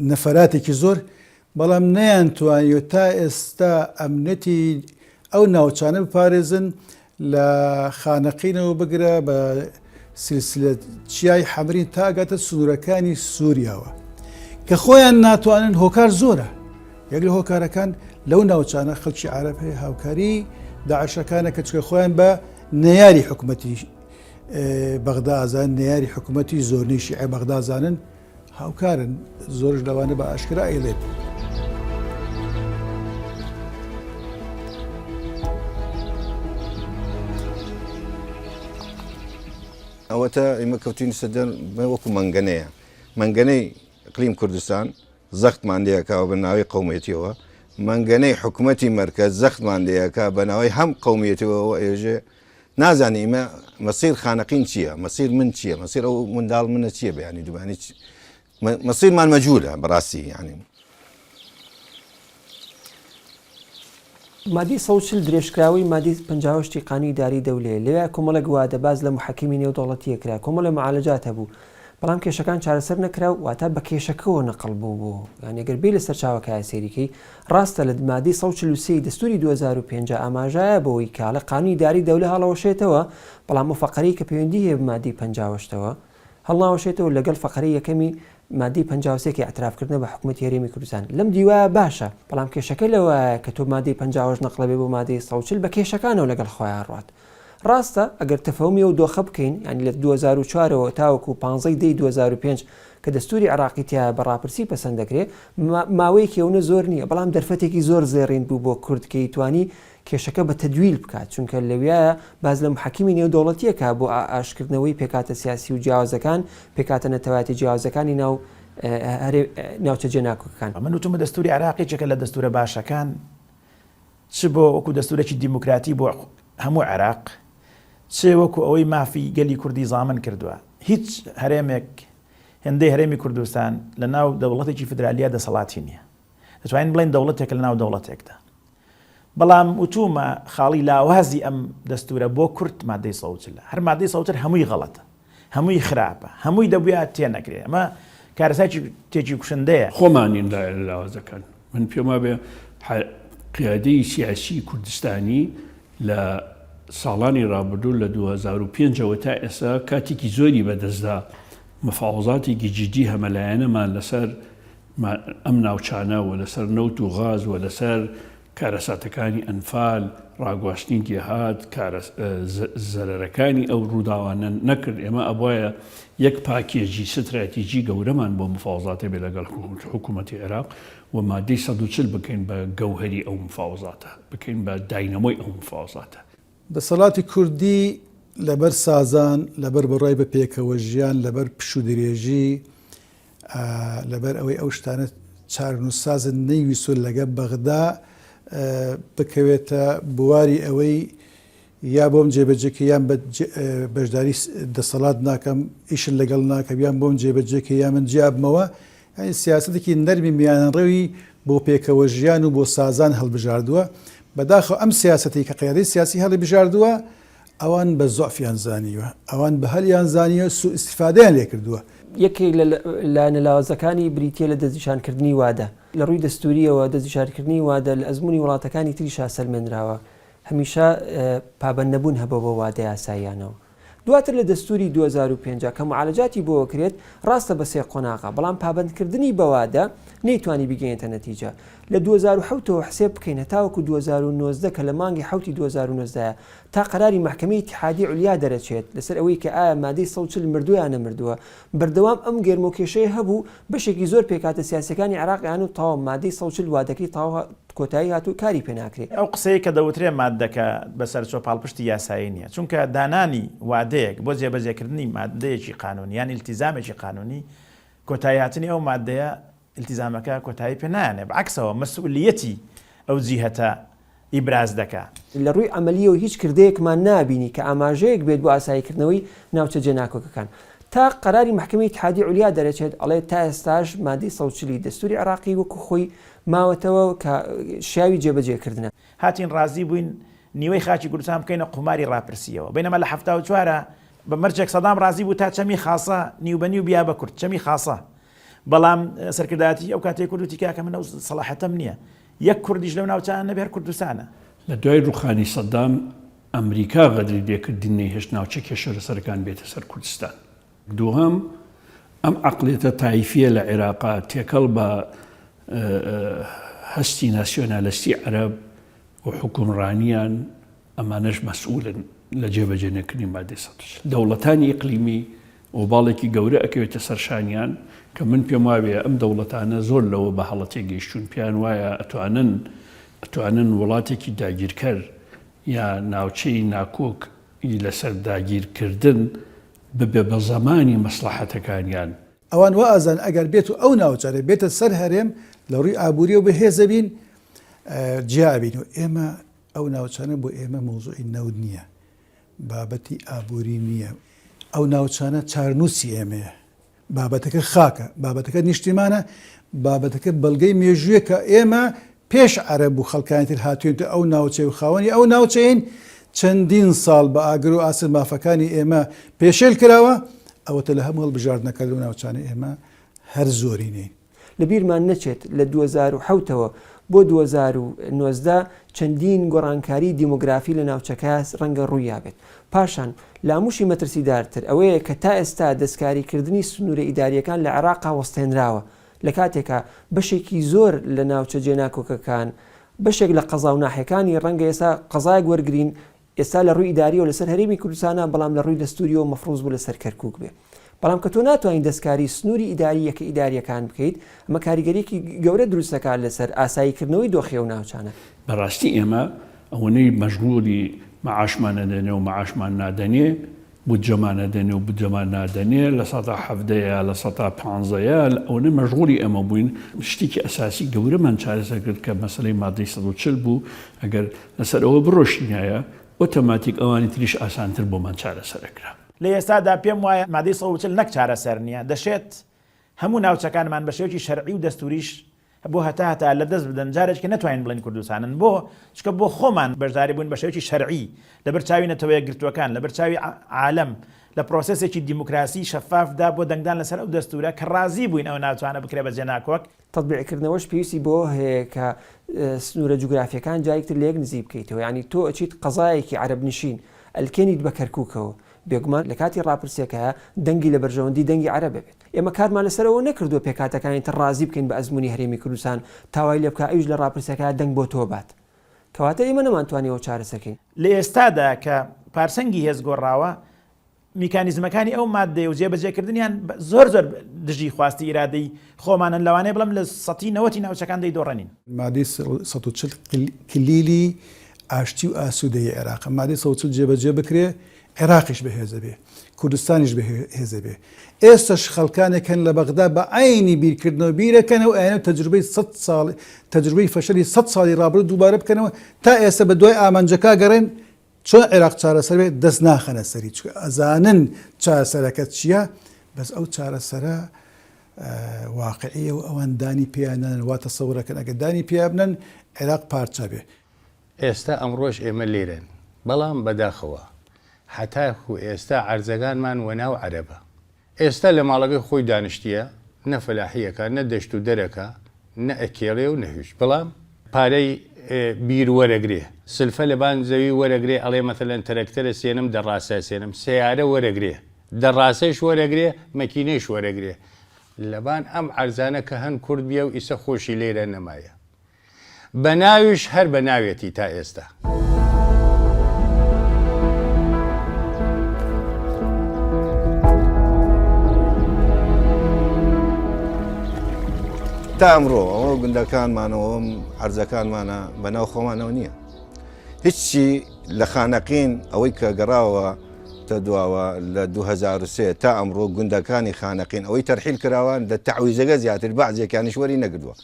I: نەفەراتێکی زۆر بەڵام نەیانتوانیوە تا ئێستا ئەمنەتی ئەو ناوچانە بپارێزن لە خانەقینەوە بگرە بە سلسلە چیای حەمرین تا گاتە سنوورەکانی سووریاوە کە خۆیان ناتوانن هۆکار زۆرە. یەک لە هۆکارەکان لەو ناوچانە خەڵکی عەرەب هەیە هاوکاری داعشەکانە کە چکە خۆیان بە نەیاری حکوومەتی بەغدا ئازان نەیاری حکوومەتی زۆرنەی شیعە بەغدا زانن هاوکارن زۆرش لەوانە بە ئاشکرا ئەیڵێت.
D: ئەوەتە ئێمە کەوتین سەدەر وەکو مەنگەنەیە مەنگەنەی ئیقلیم کوردستان زەختمان لێکاوە بە ناوی قەومێتیەوە منگەنەی حکوومەتی مرکز زەختمان لەیەکە بەناوی هەم قومیەتەوە ئێژێ نازانی ئمە مەسیر خانەقین چییە؟ مەسیر من چییە؟ مەسیر ئەو منداڵ منە چییە بەیانی دوبانی مەسیرمان مەجهولە بەڕاستی یعنی
H: مادی 140 درێژکراوی مادی 50 قانونی داری دەولێ لەوێ کۆمەڵە گوادە باز لە محەکمی نێودەوڵەتیە کرا کۆمەڵە معالەجات هەبوو بەڵام کێشەکان چارەسەر نەکرا و واتە بە کێشەکەەوە نەقڵ بوو یعنی ئەگەر بێ لەسەر چاوەکە سێریکەی ڕاستە لە مادی 143 دەستوری 2005 ئاماژایە بۆەوەی کاڵە قانونی داری دەولە هەڵەوەشێتەوە بەڵام و فەقەرەی کە پەیوەندی هەیە مادی 50ەوە هەڵناوەشێتەوە لەگەڵ فەقەرەی یەکەمی مادی 53 ئاعترافکردنە بە حکوومەتی هەرێمی کوردستان لەم دیوایە باشە بەڵام کێشەکە لەوە کە تۆ مادی 50 نەقڵەبێ بۆ مادی 140 بە کێشەکانەوە لەگەڵ خۆیان ڕات ڕاستە ئەگەر تەفەهمی و دۆخە بکەین ینی لە 2004ەوە تاوەکو 15 دەی 2005 کە دەستوری عراقی تیا بەڕاپرسی پەسەند دەکرێت ماوەی کێونە زۆر نییە بەڵام دەرفەتێکی زۆر زێڕین بوو بۆ کوردکەی توانی کێشەکە بە تەدویل بکات چونکە لەویایە باز لە محەکمی نێودەوڵەتیەکە بۆ ئاشکردنەوەی پێکاتە سیاسی و جیاوازەکان پێکاتە نەتەواتی جیاوازەکانی ناوچە جێناکۆکەکان
E: من وتمە دەستوری عراقی چێکە لە دەستورە باشەکان چ بۆ وەکو دەستورێکی دیموکراتی بۆ هەموو عێراق چێ وەکو ئەوەی مافی گەلی کوردی زامن کردووە هیچ هەرێمێک هێندەی هەرێمی کوردستان لە ناو دەوڵەتێکی فدرالیا دەسەڵاتی نییە دەتوانین بڵین دەوڵەتێک لە ناو دەوڵەتێکدا بەڵام وتومە خاڵی لاوازی ئەم دەستورە بۆ کورد مادەی 140 هەر مادەی 140 هەمووی غەڵەتە هەمووی خراپە هەمووی دەبووە تێ نەکرێت ئەمە کارەساکی تێکی کوشندەیە
F: خۆمانین لاوازەکان من پێما بێ قیادەی سیاسی کوردستانی لە ساڵانی ڕابردوو لە 2005ەوە تا ئێستا کاتێکی زۆری بەدەستدا مفاوزاتێکی جدی هەمەلایەنەمان لەسەر ئەم ناوچانە و لەسەر نەوت و غاز و لەسەر کارەساتەکانی ئەنفال ڕاگواستنی جێهات زەرەرەکانی ئەو ڕووداوانە نەکرد ئێمە ئەبواە یەک پاکێجی ستراتیجی گەورەمان بۆ مفاوزاتە بێ لەگەڵ حکوومەتی عێراق و مادەی 140 بکەین بە گەوهری ئەو مفاوزاتە بکەین بە داینەمۆی ئەو مفاوزاتە
I: دەسەڵاتی کوردی لەبەر سازان لەبەر بەڕای بە پێکەوە ژیان لەبەر پش و درێژی لەبەر ئەوەی ئەو شتانە چارنووسازن نەیویسۆ لەگە بەغدا بکەوێتە بواری ئەوەی یا بۆم جێبەجێکە یان بەشداری دەسەڵات ناکەم ئیشن لەگەڵ ناکەم یان بۆم جێبەجێکە یا من جیابمەوە سیاسەتێکی نەرمی میانڕەوی بۆ پێکەوە ژیان و بۆ سازان هەڵبژاردووە بەداخەوە ئەم سیاسەتی کە قیادەی سیاسی هەڵی بژاردووە ئەوان بە زۆفیان زانیوە ئەوان بە هەلیان زانیوە سو ئیسیفادەیان لێ کردووە
H: یەکێک لە نەلاوازەکانی بریتە لە دەستنیشانکردنی وادە لە ڕووی دەستوریەوە دەستنیشانکردنی وادە لە ئەزمموی وڵاتەکانی تریشا سەلمێنراوە هەمیشە پابەند نەبوون هەبە بۆ وادەی ئاساییانەوە دواتر لە دەستوری 2005 کە معالەجاتی بۆ کرێت ڕاستە بە سێ قۆناغا بەڵام پابەندکردنی بەوادە نەیتوانی بگەێنێتە نەتیجە لە 2007ەوە حسێب بکەین هەتاوەکو 2019 کە لە مانگی حوتی 2019 تا قەراری محکەمەی اتحادی علیا دەرەچێت لەسەر ئەوەی کە ئایا مادەی 140 مردوویان نەمردووە بەردەوام ئەم گێرمۆکێشەیە هەبوو بەشێکی زۆر پێکاتە سیاسەکانی عێراقیان و تاوە مادەی 140 وادەکەی تاوە کۆتایی هاتوو کاری پێناکرێت
E: ئەو قسەیە کە دەوترێ مادەکە بەسەر چۆ پاڵپشتی یاسایی نییە چونکە دانانی وادەیەک بۆ جێبەجێکردنی مادەیەکی قانونی یان ئیلتیزامێکی قانونی کۆتاییاتنی ئەو مادەیە التزامەکە کۆتایی پێ نایانێ بەعکسەوە مەسئولیەتی ئەو جیهەتە ئیبراز دەکات
H: لە ڕووی ئەمەلیەوە هیچ کردەیەکمان نابینی کە ئاماژەیەک بێت بۆ ئاساییکردنەوەی ناوچە جێناکۆکەکان تا قەراری محکەمەی اتحادی علیا دەرەچێت ئەڵێ تا ئێستاش مادەی 140 دەستوری عێراقی وەکو خۆی ماوەتەوە کە شیاوی جێبەجێکردنە
E: هاتین ڕازی بووین نیوەی خاچی کوردستان بکەینە قوماری ڕاپرسیەوە بینەمە لە 74 بە مەرجێک سەدام ڕازی بوو تا چەمی خاصە نیو بە نیو بیا بە کورد چەمی خاصە بەڵام سەرکرداتی ئەو کاتێک کوردوتی کاکە من ئەو سەلاحەتەم نییە یەک کوردیش لەو ناوچانە نەبێ هەر کوردستانە
F: لە دوای ڕوخانی سەدام ئەمریکا غەدری لێکردنی هێشت ناوچە کێشە سەرەکان بێتە سەر کوردستان دووهەم ئەم عەقڵیەتە تایفیە لە عێراقا تێکەڵ بە هەستی ناسیۆنالیستی عەرەب و حکومڕانیان ئەمانەش مەسئولن لە جێبەجێنەکردنی مادەی 140 دەوڵەتانی ئیقلیمی و باڵێکی گەورە ئەکەوێتە سەرشانیان کە من پێم وایە ئەم دەوڵەتانە زۆر لەوە بە هەڵەتێ گەیشتون پیان وایە ئەتوانن وڵاتێکی داگیرکەر یا ناوچەی ناکۆک لەسەر داگیرکردن ببێ بە زەمانی مەسلحەتەکانیان
I: ئەوان وا ئازان ئەگەر بێت و ئەو ناوچارە بێتە سەر هەرێم لە ڕووی ئابووری و بەهێزە بین جیابین و ئێمە ئەو ناوچانە بۆ ئێمە مۆزوعی نەود نییە، بابەتی ئابووری نییە. ئەو ناوچانە چارنووسی ئێمەیە، بابەتەکە خاکە، بابەتەکە نیشتیمانە، بابەتەکە بەڵگەی مێژوویە کە ئێمە پێش عەرەب و خەڵکانی تر هاتووینتە ئەو ناوچەی و خاوەنی ئەو ناوچەین چەندین ساڵ بە ئاگر و ئاسر مافەکانی ئێمە پێشێل کراوە، ئەوەتە لە هەموو هەڵبژاردنەکە لەو ناوچانە ئێمە هەر زۆرینەین.
H: لەبیرمان نەچێت لە 2007ەوە بۆ 2019 چەندین گۆڕانکاری دیموگرافی لە ناوچەکە ڕەنگە ڕوویابێت. پاشان لاموشی مەترسیدارتر ئەوەیە کە تا ئێستا دەستکاریکردنی سنوورە ئیداریەکان لە عێراقا وەستێنراوە، لە کاتێکە بەشێکی زۆر لە ناوچە جێناکۆکەکان بەشێک لە قەزا و ناحەکانی ڕەنگە ئێستا قەزایەک وەرگرین ئێستا لە ڕووی ئیداری و لەسەر هەرێمی کوردستانە، بەڵام لە ڕووی دەستوریەوە مەفروض بوو لەسەر کەرکووک بێ. بەڵام کە تۆ ناتوانین دەستکاری سنووری ئیداری یەکە ئیداریەکان بکەیت، ئەمە کاریگەریەکی گەورە دروستەکات لەسەر ئاساییکردنەوەی دۆخی و ناوچانە.
F: بەڕاستی ئێمە ئەوەنەی مەژغوڵی مەعاشمان نەدەنێ و مەعاشمان نادەنێ، بودجەمان نەدەنێ و بودجەمان نادەنێ، لە 17 لە 15 ئەوەنە مەژغوڵی ئەمە بووین. شتێکی ئەساسی گەورەمان چارەسەر کرد کە مەسەلەی مادەی 140 بوو، ئەگەر لەسەر ئەوە بڕۆشتینایە ئۆتۆماتیک ئەوانی تریش ئاسانتر بۆمان چارەسەرەکرا.
E: لە ئێستادا پێم وایە مادەی 140 نەک چارەسەر نییە، دەشێت هەموو ناوچەکانمان بە شێوەیەکی شەرعی و دەستوریش بۆ هەتا لە دەست بدەن، جارێککە نەتوانین بڵین کوردستانن بۆ چکە بۆ خۆمان بەشداری بوون بە شێوەیەکی شەرعی لە بەرچاوی نەتەوەیە گرتوەکان، لە بەرچاوی عالەم، لە پرۆسێسێکی دیموکراسی شەفافدا بۆ دەنگدان لەسەر ئەو دەستورە کە ڕازی بووین ئەو ناوچانە بکرێ بە جێناکۆک.
H: تەطبیقکردنەوەش پێویستی بۆ هەیە کە سنوورە جوگرافیەکان جایەکتر لە یەک نزیک بکەیتەوە، یعنی تۆ ئەچیت قەزایەکی عەرەب نشین ئەلکێنیت بە کەرکووکەوە، بێگومان لە کاتی ڕاپرسیەکە دەنگی لە بەرژەوەندی دەنگی عەرەب بێت. ئێمە کارمان لەسەرەوە نەکردووە پێکاتەکانی تر ڕازی بکەین بە ئەزمموی هەرێمی کوردستان تاوای لێ بکە ئەویش لە ڕاپرسیەکە دەنگ بۆ تۆ بات، کەواتە ئێمە نەمانتوانیەوە چارەسەرکەین.
E: لە ئێستادا کە پارسەنگی هێز گۆڕاوە، میکانیزمەکانی ئەو مادەی و جێبەجێکردنیان زۆر دژی خواستی ئیرادەی خۆمانن، لەوانەیە بڵم لە 90 ناوچەکان دەیدۆڕەنین.
I: مادەی 140 کلیلی ئاشتی و ئاسوودەی عێراق، مادەی 140 جێبەجێ بکرێ، عێراقیش بەهێزە بێ، کوردستانیش بەهێزە بێ. ئێستاش خەڵکانێکن لە بەغدا بە عینی بیرکردنەوە بیرەکەنەوە ئەیانە تەجروبەی فەشەلی 100 ساڵی ڕابردوو دووبارە بکەنەوە تا ئێستا بە دوای ئامانجەکە گەڕێن چۆن عێراق چارەسەر بێت، دەست ناخەنە سەری، چکە ئەزانن چارەسەرەکە چییە، بەس ئەو چارەسەرە واقعیە و ئەوان دانی پێیانەن واتە سەورەکەن، ئەگە دانی پێیا بنن عێراق پارچە بێ.
A: ئێستا ئەمڕۆژ ئێمە لێرن، بەڵام بەداخەوە حتاکو ئێستا عەرزەکانمان وەناو عەرەبە. ئێستا لە ماڵەکەی خۆی دانیشتیە، نە فەلاحیەکە، نە دەشت و دەرەکە، نە ئەکێڵێ و نەهویش، بەڵام پارەی بیر وەرەگرێ، سلفە لە بان زەوی وەرەگرێ، ئەڵێ مەثەلەن تەرەکتەرە سێنم دەڕاستە سێنم، سیارە وەرەگرێ، دەڕاستەیش وەرەگرێ، مەکینەیش وەرەگرێ، لەبان ئەم عەرزانە کە هەن کورد بیە و ئیسە خۆشی لێرە نەمایە. بە ناویش هەر بە ناوێتی تا ئێستا.
D: تا ئەمڕۆ ئەوە گوندەکانمانەوە عەرزەکانمانە بەناو خۆمانەوە نییە، هیچی لە خانەقین ئەوەی کە گەڕاوە تا دواوە لە 2003 تا ئەمڕۆ گوندەکانی خانەقین ئەوەی تەرحیل کراوە لە تەعویزەکە زیاتر بەعزێکیانیش وەری نەگردووە،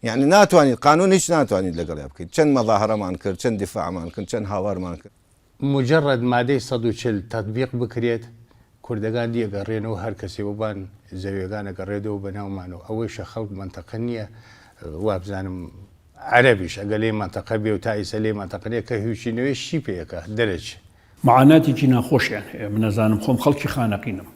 D: یعنی ناتوانیت قانون هیچ ناتوانیت لەگەڵیا بکەیت. چەند مەظاهرەمان کرد، چەند دیفاعمان کرد، چەند هاوارمان کرد.
A: مجرد مادەی 140 تطبیق بکرێت، کوردەکان دیەگەڕێنەوە، هەر کەسێ ببان زەویەکانە گەڕێدەوە بەناومانەوە. ئەوەی شەخەڵک منتەقە نییە، وابزانم عەرەبیش ئەگە لێ منتەقە بێ و تا ئیسە لێ منتەقەیە کە هیوچینەوەی شی پێەکە دەرەچ
F: معاناتێکی ناخۆشیان هەیە. من نەزانم خۆم خەڵکی خانەقینم،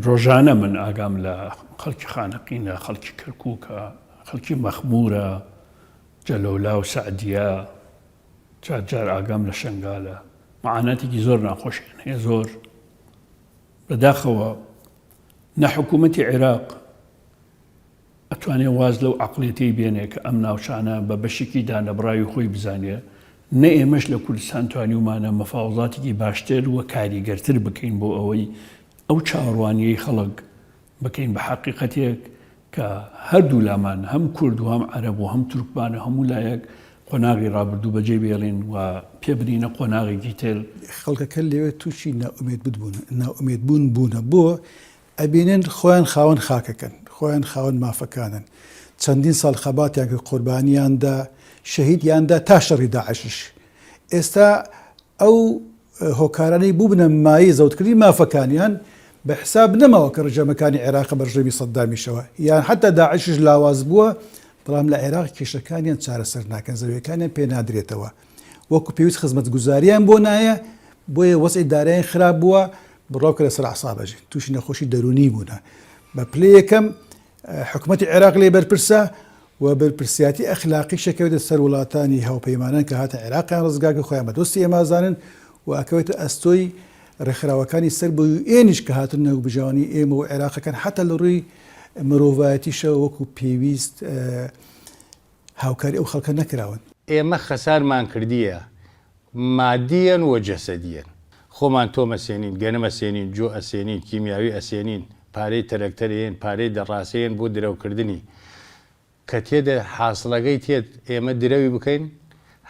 F: ڕۆژانە من ئاگام لە خەڵکی خانەقینە، خەڵکی کەرکووکە، خەڵکی مەخمورە، جەلەولا و سەعدیە، جار ئاگام لە شنگالە. معاناتێکی زۆر ناخۆشیان هەیە، زۆر بەداخەوە نەحکوومەتی عێراق ئەتوانێ واز لەو عەقڵیەتەی بێنێ کە ئەم ناوچانە بە بەشێکی دانەبڕاوی خۆی بزانێ، نە ئێمەش لە کوردستان توانیومانە مەفاوزاتێکی باشتر وە کاریگەرتر بکەین بۆ ئەوەی ئەو چاوەڕوانیەی خەڵک بکەین بە حەقیقەتێک کە هەردوو لامان، هەم کورد و هەم عەرەب و هەم تورکمانە هەموو لایەک قۆناغی ڕابردوو بەجێ بێڵێن و پێبرینە قۆناغێکی تر.
I: خەڵکەکە لەوێ تووشی ناومێدبوون بوونە بۆ ئەبینن خۆیان خاوەن خاکەکەن، خۆیان خاوەن مافەکانن، چەندین ساڵ خەباتیان کە قوربانیاندا شەهیدیاندا تا شەڕی داعشش. ئێستا ئەو هۆکارانەی بوو بنە مایی زەوتکردی مافەکانیان بە حساب نەماوە کە ڕژەمەکانی عێراق بە ڕژەمی سەدامیشەوە یان حتا داعشش لاواز بووە، بەڵام لە عێراق کێشەکانیان چارەسەر ناکەن، زەویەکانیان پێ نادرێتەوە، وەکو پێویست خزمەت گوزاریان بۆ نایە، بۆیە وەسعی دارایان خراپ بووە، بڕاوکە لەسەر عسابەژین تووشی نەخۆشی دەرونی بوونە. بە پلەی یەکەم حکوومەتی عێراق لێ بەرپرسە و بەرپرسیاتی ئەخلاقی شەکەوێتە سەر وڵاتانی هاوپەیمانان کە هاتە عێراقیان ڕزگارکە خۆیان بەدۆستی ئێمازانن و ئەکەوێتە ئەستۆی ڕێکخراوەکانی سەر بۆ ئێنیش کە هاتن نەوە بژاوانی ئێمە و عێراقەکان حتا لە ڕووی مرۆڤایەتیشەوە وەکو پێویست هاوکاری ئەو خەڵکە نەکراون.
A: ئێمە خەسارمان کردیە مادیەن و جەسەدیەن، خۆمان تۆ مەسێنین، گەنە مەسێنین، جۆ ئەسێنین، کیمیاوی ئەسێنین، پارەی تەرەکتەرێن، پارەی دەڕاستەیەن بۆ درەوکردنی کە تێدە حاصلەکەی تێت ئێمە درەوی بکەین،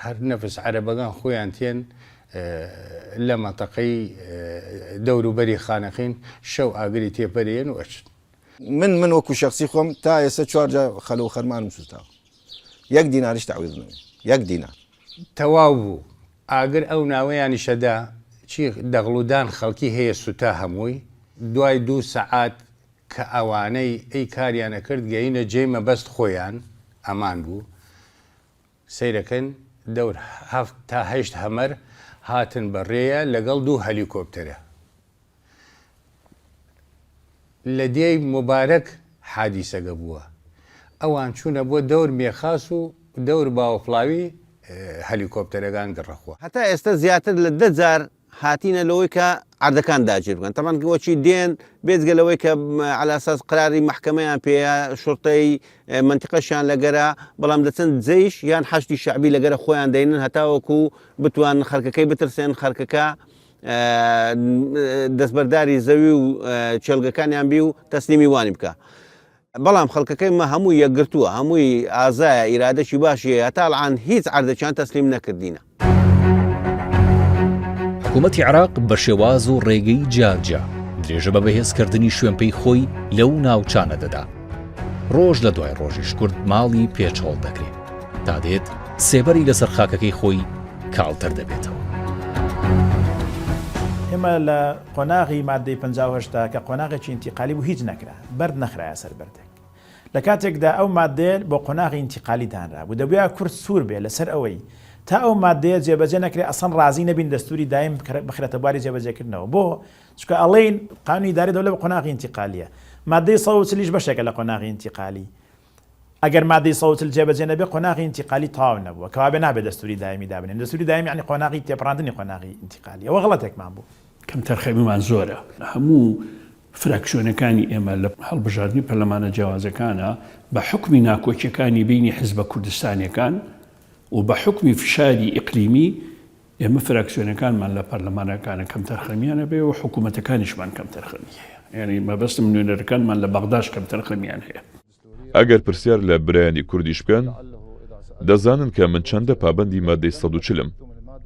A: هەر نەفس عەرەبەکان خۆیان تێن لە مەنتەقەی دەوروبەری خانەقین شەو ئاگری تێپەرێن و ئەچن.
D: من وەکو شخصی خۆم تا ئێستا 4 خەلە و خەرمانم سوتاوە، 1 دیناریش تعویض نەوێ، 1 دینار
A: تەواو بوو. ئاگر ئەو ناوەیانی شەدا چی دەغڵودان خەڵکی هەیە سوتا هەمووی، دوای 2 سەعات کە ئەوانەی ئەی کاریانە کرد گەینە جێی مەبەست خۆیان ئەمان بوو، سەیرەکەن دەور 7 تا 8 هەمەر هاتن بەڕێیە لەگەڵ 2 هەلیکۆپتەرە لە دێی مبارەک حادیسەگە بووە. ئەوان چوونە بۆ دەور مێخاس و دەور باوەفڵاوی هەلیکۆپتەرەکان گەڕەخوە.
B: هەتا ئێستا زیاتر لە 10 جار هاتینە لەوەی کە عەردەکان داگیر بکەن. تەمان وەچی دێن بێجگە لەوەی کە عەلاساس قراری محکەمەیان پێەیە، شوڕتەی منتیقەشیان لەگەرە، بەڵام دەچن جەیش یان حەشتی شەعبی لەگەرە خۆیان دەینن هەتاوەکو بتوان خەرکەکەی بترسێن، خەرکەکە دەستبەرداری زەوی و چێلگەکانیان بی و تەسلیمی وانی بکە. بەڵام خەڵکەکەی مە هەموو یەکگرتووە، هەمووی ئازایە، ئیرادەشی باشیە، هەتاڵعان هیچ عەردەکیان تەسلیم نەکردینە.
G: حکوومەتی عێراق بە شێواز و ڕێگەی جارجا درێژە بە بەهێزکردنی شوێنپەی خۆی لەو ناوچانە دەدا. ڕۆژ لە دوای ڕۆژیش کورد ماڵی پێچۆڵ دەکرێت تا دێت سێبەری لەسەر خاکەکەی خۆی کاڵتر دەبێتەوە.
E: ئێمە لە قۆناغی مادەی 58 کە قۆناغێکی ئینتیقالی بوو هیچ نەکرا، بەرد نەخرایە سەر بەردێک. لە کاتێکدا ئەو مادەیە بۆ قۆناغی ئینتیقالی دانرا بوو، دەبووە کورد سوور بێ لەسەر ئەوەی تا ئەو مادەیە جێبەجێ نەکرێت، ئەسەن ڕازی نەبین دەستوری دایم بخرێتە بواری جێبەجێکردنەوە. بۆ چکە ئەڵێن قانونی ئیداری دەوڵەت بە قۆناغی ئینتیقالیە، مادەی 140 بەشێکە لە قۆناغی ئینتیقالی. ئەگەر مادەی 140 جێبەجێ نەبێ قۆناغی ئینتیقالی تەواو نەبووە، کەوابێ نابێت دەستوری دایمی دابنێن. دەستوری دایم یعنی قۆناغی تێپەڕاندنی قۆناغی ئینتیقالی. ئەوە غەڵەتێکمان بوو.
F: کەم تەرخەمیمان زۆرە. هەموو فراکسیۆنەکانی ئێمە لە هەڵبژاردننی پەرلەمانە جیاوازەکانە بە حکمی ناکۆچیەکانی بینی حیزبە کوردستانیەکان و بە حکمی فشاری ئیقلیمی ئێمە فراکسیۆنەکانمان لە پەرلەمانەکانە کەم تەرخەمیانە بێ و حکوومەتەکانیشمان کەم تەرخەمی هەیە. یعنی مەبەستم نوێنەرەکانمان لە بەغداش کەم تەرخەمیان هەیە.
K: ئەگەر پرسیار لە برایانی کوردیش بکەن دەزانن کە من چەندە پابەندی مادەی 140م،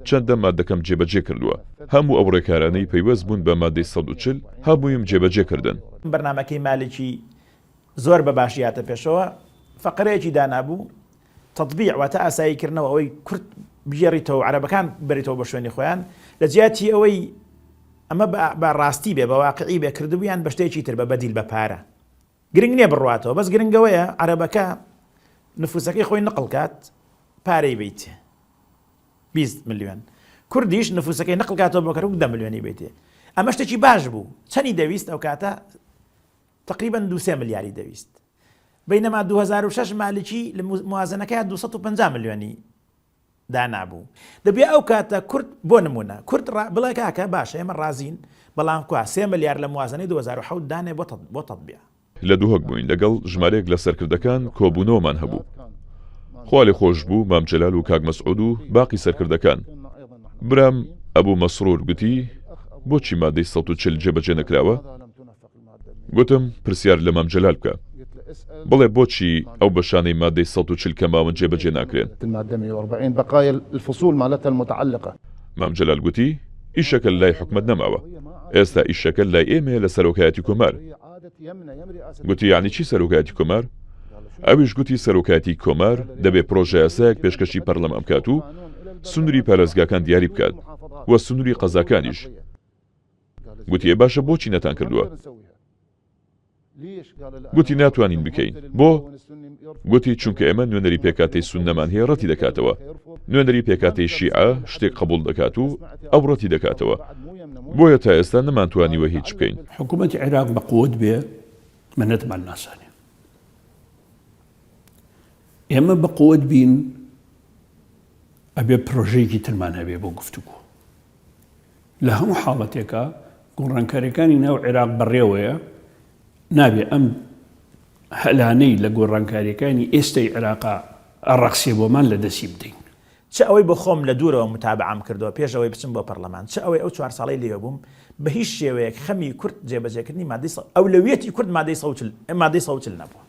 K: چەندە مادەکەم جێبەجێ کردووە. هەموو ئەو ڕێکارانەی پەیوەست بوون بە مادەی 140 هەموویم جێبەجێ کردن.
E: بەرنامەکەی مالکی زۆر بە باشی هاتە پێشەوە، فەقرەیەکی دانابوو تەطبیع واتە ئاساییکردنەوە ئەوەی کورد بژێڕیتەوە عەرەبەکان بەریتەوە بە شوێنی خۆیان، لە جیاتی ئەوەی ئەمە بە ڕاستی بێ بە واقعی بێ کردبوویان بە شتێکی تر بە بەدیل بە پارە. گرنگ نییە بڕواتەوە، بەس گرنگەوەیە عەرەبەکە نفوسەکەی خۆی نقڵ کات پارەی بیتێ 20 ملیۆن، کوردیش نفوسەکەی نقڵ کاتەوە بۆ کەرەوە 10 ملیۆنی بیتێ. ئەمە شتێکی باش بوو. چەندی دەویست ئەو کاتە؟ تقریبا 2-3 ملیاری دەویست. بەینەما 2006 مالکی لە موازنەکەی 250 ملیۆنی دانابوو. دەبێ ئەو کاتە کورد بۆ نمونە کورد بڵێ کاکە باشە ئێمە ڕازین، بەڵام کو 3 ملیار لە موازنەی 2007 دانێ بۆ تەطبیع.
K: لە دووهەک بووین لەگەڵ ژمارەیەک لە سەرکردەکان کۆبوونەوەمان هەبوو. خوا لێ خۆش بوو مام جەلال و کاک مەسعود و باقی سەرکردەکان. برام ئەبوو مەسرور گوتی بۆچی مادەی 140 جێبەجێ نەکراوە؟ گوتم پرسیار لە مام جەلال بکە، بڵێ بۆچی ئەو بەشانەی مادەی 140 کە ماون جێبەجێ ناکرێن؟
L: المادة 140 بقايا الفصول مالتها المتعلقة.
K: مام جەلال گوتی ئیشەکە لای حکومەت نەماوە، ئێستا ئیشەکە لای ئێمەیە لە سەرۆکایەتی کۆمار. گوتی یعنی چی سەرۆکایەتی کۆمار؟ ئەویش گوتی سەرۆکاتی کۆمار دەبێت پرۆژە یاسایەک پێشکەشی پەرلەمان بکات و سنووری پارێزگاکان دیاری بکات وە سنووری قەزاکانیش. گوتی باشە بۆچی نەتان کردووە؟ گوتی ناتوانین بکەین. بۆ؟ گوتی چونکە ئێمە نوێنەری پێکاتەی سوننەمان هەیە ڕەتی دەکاتەوە. نوێنەری پێکاتەی شیعە شتێک قبول دەکات و ئەو ڕەتی دەکاتەوە. بۆیە تا ئێستا نەمانتوانیوە هیچ بکەین.
F: حکوومەتی عێراق بە قوت بێ منەتمان ناسانێ. ئێمە بە قوت بین ئەبێ پرۆژەیەکی ترمان هەبێ بۆ گفتوگۆ. لە هەموو حاڵەتێکە گۆڕانکاریەکانی ناو عێراق بەڕێوەیە نابێ ئەم هەلانەی لە گۆڕانکاریەکانی ئێستای عێراقا ئەڕەقسێ بۆمان لە دەستی بدەین.
E: چ ئەوەی بۆ خۆم لە دوورەوە متابعام کردەوە پێش ئەوەی بچم بۆ پەرلەمان، چ ئەوەی ئەو 4 ساڵەی لێ بووم بە هیچ شێوەیەک خەمی کورد جێبەجێکردنی مادەی ئەولەویەتی کورد مادەی سەوچل نەبووە.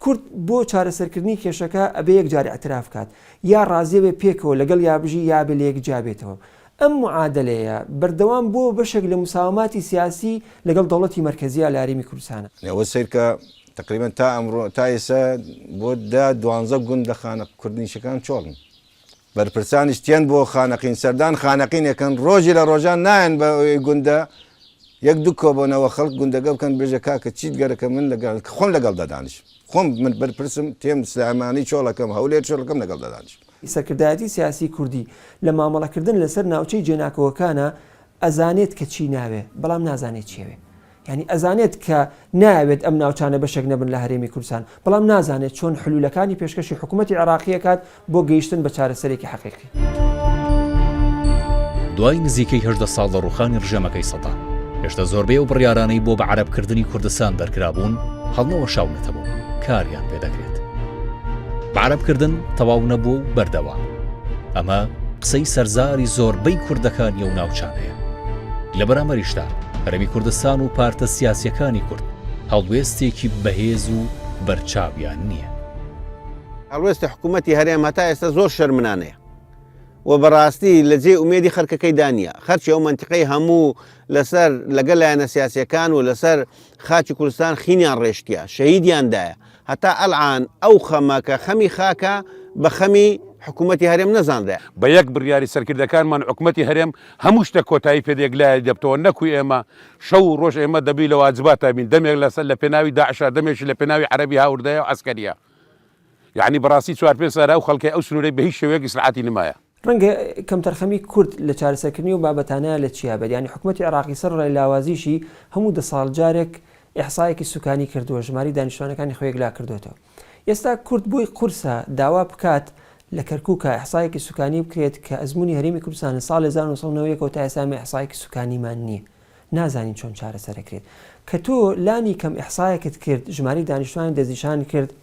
H: کورد بۆ چارەسەرکردنی کێشەکە ئەبێ یەک جاری ئەتراف کات، یا ڕازیە بێ پێکەوە لەگەڵ یابژی یا بێ لە یەک جابێتەوە. ئەم معادلەیە بەردەوام بۆ بەشێک لە مساوماتی سیاسی لەگەڵ دەوڵەتی مرکزیە لە هەرێمی کوردستانە.
D: ئەوە سیرکە تقریبا تا ئەمڕۆ تا ئێستا بۆ 12 گوند لە خانە کوردنیشەکان چۆڵن. بەرپرسانیشتیان بۆ خانەقین سەردان خانەقینەکەن ڕۆژی لە ڕۆژان نایەن بە گوندە یەک دوو کۆبوونەوە خەڵک گوندەگە بکەن بێژە کاکە چیت گەرەکە من لەگەڵ خۆم لەگەڵ دەدانیش. خۆم من بەرپرسم تێم سلامانی چۆڵەکەم هەولێر چۆڵەکەم لەگەڵ دەدانیش.
H: سەرکردایەتی سیاسی کوردی لە مامەڵەکردن لەسەر ناوچەی جێناکەوەکانە ئەزانێت کە چی ناوێ بەڵام نازانێت چیەوێ. یعنی ئەزانێت کە ناوێت ئەم ناوچانە بەشێک نەبن لە هەرێمی کوردستان بەڵام نازانێت چۆن حلولەکانی پێشکەشی حکوومەتی عێراقیەکات بۆ گەیشتن بە چارەسەرێکی حەقیقی.
G: دوای نزیکەی 18 ساڵ لە ڕوخانی ڕژێمەکەی سەدان هێشتا زۆربەی و بڕیارانەی بۆ بە عەرەبکردنی کوردستان دەرکرابوون هەڵنەوە شاونەتەبوو کاریان پێدەکرێت. بە عەرەبکردن تەواو نەبوو و بەردەوام. ئەمە قسەی سەرزاری زۆربەی کوردەکانی و ناوچانەیە. لە بەرامبەریشدا هەرێمی کوردستان و پارتە سیاسیەکانی کورد هەڵوێستێکی بەهێز و بەرچاویان نییە.
B: هەڵوێستی حکوومەتی هەرێم هەتا ئێستا زۆر شەرمنانەیە و بەڕاستی لە جێ ئومێدی خەرکەکەی دانیە. خەرچی ئەو منتیقەی هەموو لەسەر لەگەڵ لایەنە سیاسیەکان و لەسەر خاکی کوردستان خینیان ڕێشتیە شەهیدیاندایە. هەتا ئەلعان ئەو خەمەکە خەمی خاکە بە خەمی حکوومەتی هەرێم نەزانرا.
J: بە یەک بڕیاری سەرکردەکانمان حکوومەتی هەرێم هەموو شتە کۆتایی پێدێکلای دەبتەوە نەکوی ئێمە شەو ڕۆژ ئێمە دەبی لە واجباتە بین دەمێک لەسەر لە پێناوی داعشا دەمێکی لە پێناوی عەرەبی هاوردەیە و عەسکەریە. یعنی بەڕاستی 4-5 ساڵە ئەو خەڵکی ئەو سنوورەی بە هیچ شێوەیەکی سرعەتی نمایە.
H: ڕەنگە کەمتەرخەمی کورد لە چارەسەرکردنی و بابەتانەیە لە چیا بێت. ینی حکوومەتی عێراقی سەر ڕای لاوازیشی هەموو 10 ساڵ جارێک ئیحسایەکی سوکانی کردووە ژماری دانیشتوانەکانی خۆی لا کردوێتەوە. ئێستا کورد بۆی قورسە داوا بکات لە کەرکووکە ئیحسایەکی سوکانی بکرێت کە ئەزمموی هەرێمی کوردستان ساڵ 1990 تا ئێستا ئیحسایەکی سوکانیمان نییە. نازانین چۆن چارەسەرەکرێت کە تۆ لانی کەم ئیحسایەکت کرد ژماری دانیشتوانی دەستنیشان کرد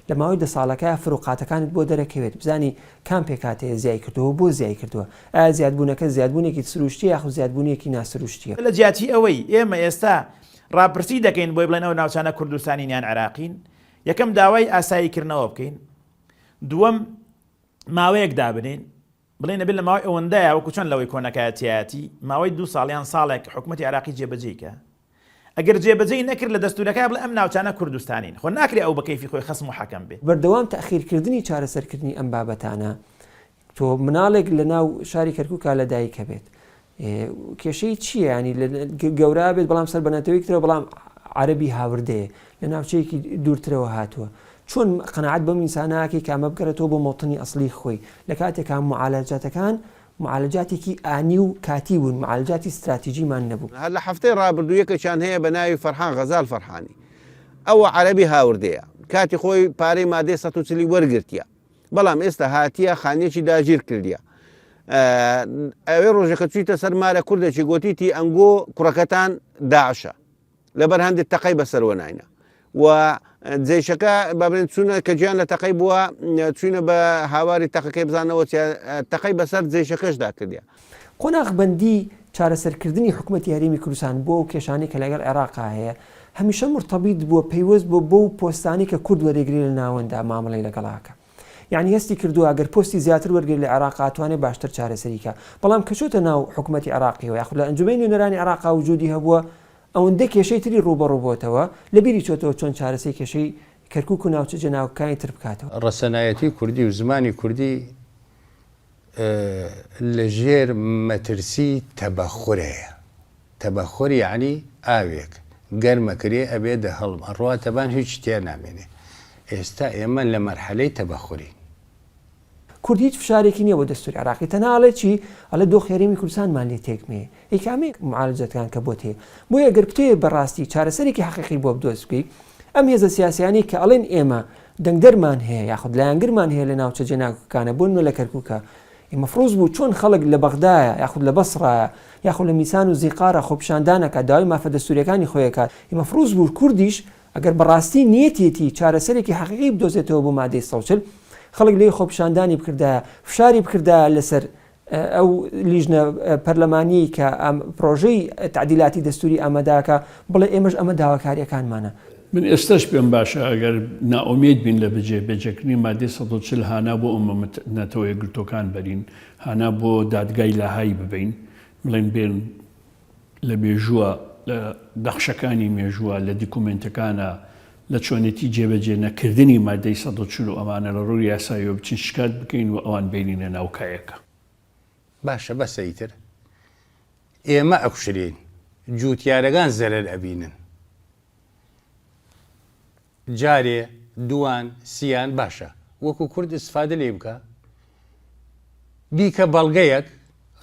H: لە ماوەی 10 ساڵەکە فروقاتەکانت بۆ دەرەکەوێت بزانی کام پێکاتەیە زیای کردەوە بۆ زیای کردووە. ئایا زیادبوونەکە زیادبوونێکی سروشتی یاخو زیادبوونێکی ناسروشتیە.
E: لە جیاتی ئەوەی ئێمە ئێستا ڕاپرسی دەکەین بۆی بڵێنەوە ناوچانە کوردستانیان عێراقین یەکەم داوای ئاساییکردنەوە بکەین دووەم ماوەیەک دابنین بڵێنە بێت لە ماوەی ئەوەندەیە وەکو چۆن لەوەی کۆنەکایەتیەتی ماوەی 2 ساڵیان ساڵێک حکوومەتی عێراقی جێبەجێیکە ئەگەر جێبەجێی نەکرد لە دەستورەکە بڵێ ئەم ناوچانە کوردستانین خۆ ناکرێ ئەو بە کەیفی خۆی خەسم و حەکەم بێت.
H: بەردەوام تەخیرکردنی چارەسەرکردنی ئەم بابەتانە تۆ مناڵێک لە ناو شاری کەرکووکە لەدایکە بێت کێشەی چییە؟ ینی گەورە بێت بەڵام سەر بەنەتەوەیکترەوە بەڵام عەرەبی هاوردەیە لە ناوچەیەکی دوورترەوە هاتووە. چۆن قەنەعەت بەم ئینساناکەی کامە بگەرێتەوە بۆ مۆڵتنی ئەسڵی خۆی لە کاتێکا معالەجاتەکان معالەجاتێکی ئانی و کاتی بوون معالەجاتی استراتیژیمان نەبوو.
B: لە هەفتەی ڕابردوویەکەشان هەیە بە ناوی فەرحان غەزال فەرحانی ئەوە عەرەبی هاوردەیە کاتی خۆی پارەی مادەی 140 وەرگرتیە بەڵام ئێستا هاتیە خانیەکی داگیر کردیە. ئەوێ ڕۆژەکە چوویتە سەر مارە کوردێکی گوتیتی ئەنگۆ کوڕەکەتان داعشە لەبەر هەندێک تەقەی بەسەرەوە ناینە و جێشەکە بابرێن چوونە کە گیان لە تەقەی بووە چوینە بە هاواری تەقەکەی بزانەوە تەقەی بەسەر جێشەکەشدا کردیە.
H: قۆناغبەندی چارەسەرکردنی حکوومەتی هەرێمی کوردستان بۆ و کێشانی کە لەگەڵ عێراقا هەیە هەمیشە مرتەبیت بووە پەیوەست بۆ پۆستانی کە کورد وەرەگری لە ناوەندا مامەڵەی لەگەڵاکە. یعنی هەستی کردووە ئەگەر پۆستی زیاتر وەرگێت لە عێراق ئاتوانێت باشتر چارەسەریکە بەڵام کە چۆتە ناو حکوومەتی عێراقیەوە یاخود لە ئەنجومەی نوێنەرانی عێراقا وجودی هەبووە ئەوەندە کێشەی تری ڕوبەڕووبۆتەوە لە بیری چۆتەوە چۆن چارەسەی کێشەی کەرکووک و ناوچە جێناوەکانی تر بکاتەوە.
A: ڕەسەنایەتی کوردی و زمانی کوردی لە ژێر مەترسی تەبەخورەیە. تەبەخۆر یعنی ئاوێک گەرمەکرێ ئەبێ دە هەڵم ئەڕاتەبان هیچ شتێ نامێنێ. ئێستا ئێمە لە مەرحەلەی تەبەخوری.
H: کوردی هیچ فشارێکی نییە بۆ دەستوری عراقی تەناڵێ چی ئەلە دۆ خێریمی کوردستانمان لێ تێکمێ ئیکامێک معالجەتەکان کە بۆ تێ بۆیە ئەگەر بتوێ بەڕاستی چارەسەرێکی حەقیقی بۆ بدۆست بکەیت ئەم هێزە سیاسیانی کە ئەڵێن ئێمە دەنگدەرمان هەیە یاخود لایەنگرمان هەیە لە ناوچە جێناوەکانە بۆ لە کەرکووکە مەفروض بوو چۆن خەڵک لە بەغدایە یاخود لە بەسڕایە یاخود لە میسان و زیقارە خۆپیشاندانەکە داوای مافە دەستوریەکانی خۆیەکات مەفروض بوو کوردیش ئەگەر بەڕاستی نیەتێتی چارەسەرێکی حەقیقی بدۆزێتەوە بۆ مادەی 140 خەڵک لێ خۆپیشاندانی بکردایە فشاری بکردایە لەسەر ئەو لیژنە پەرلەمانی کە ئەم پرۆژەی تعدیلاتی دەستوری ئاماداکە بڵێ ئێمەش ئەمە داواکاریەکانمانە.
F: من ئێستاش پێم باشە ئەگەر ناومێد بین لە بەجێکردنی مادەی 140 هانا بۆ ئەمە نەتەوە یەکگرتوەکان بەرین هانا بۆ دادگای لاهایی ببین بڵێن بێن لە مێژووە لە دەخشەکانی مێژووە لە دیکومنتەکانە لە چۆنێتی جێبەجێ نەکردنی مادەی 140 و ئەمانە لە ڕووی یاساییەوە بچین شکات بکەین و ئەوان بینینە ناوکایەکە.
A: باشە بەسەیتر ئێمە ئەکوشرین جوتیارەکان زەرەر ئەبینن جارێ دوان سیان باشە وەکو کورد ئیسفادە لێ بکە بیکە بەڵگەیەک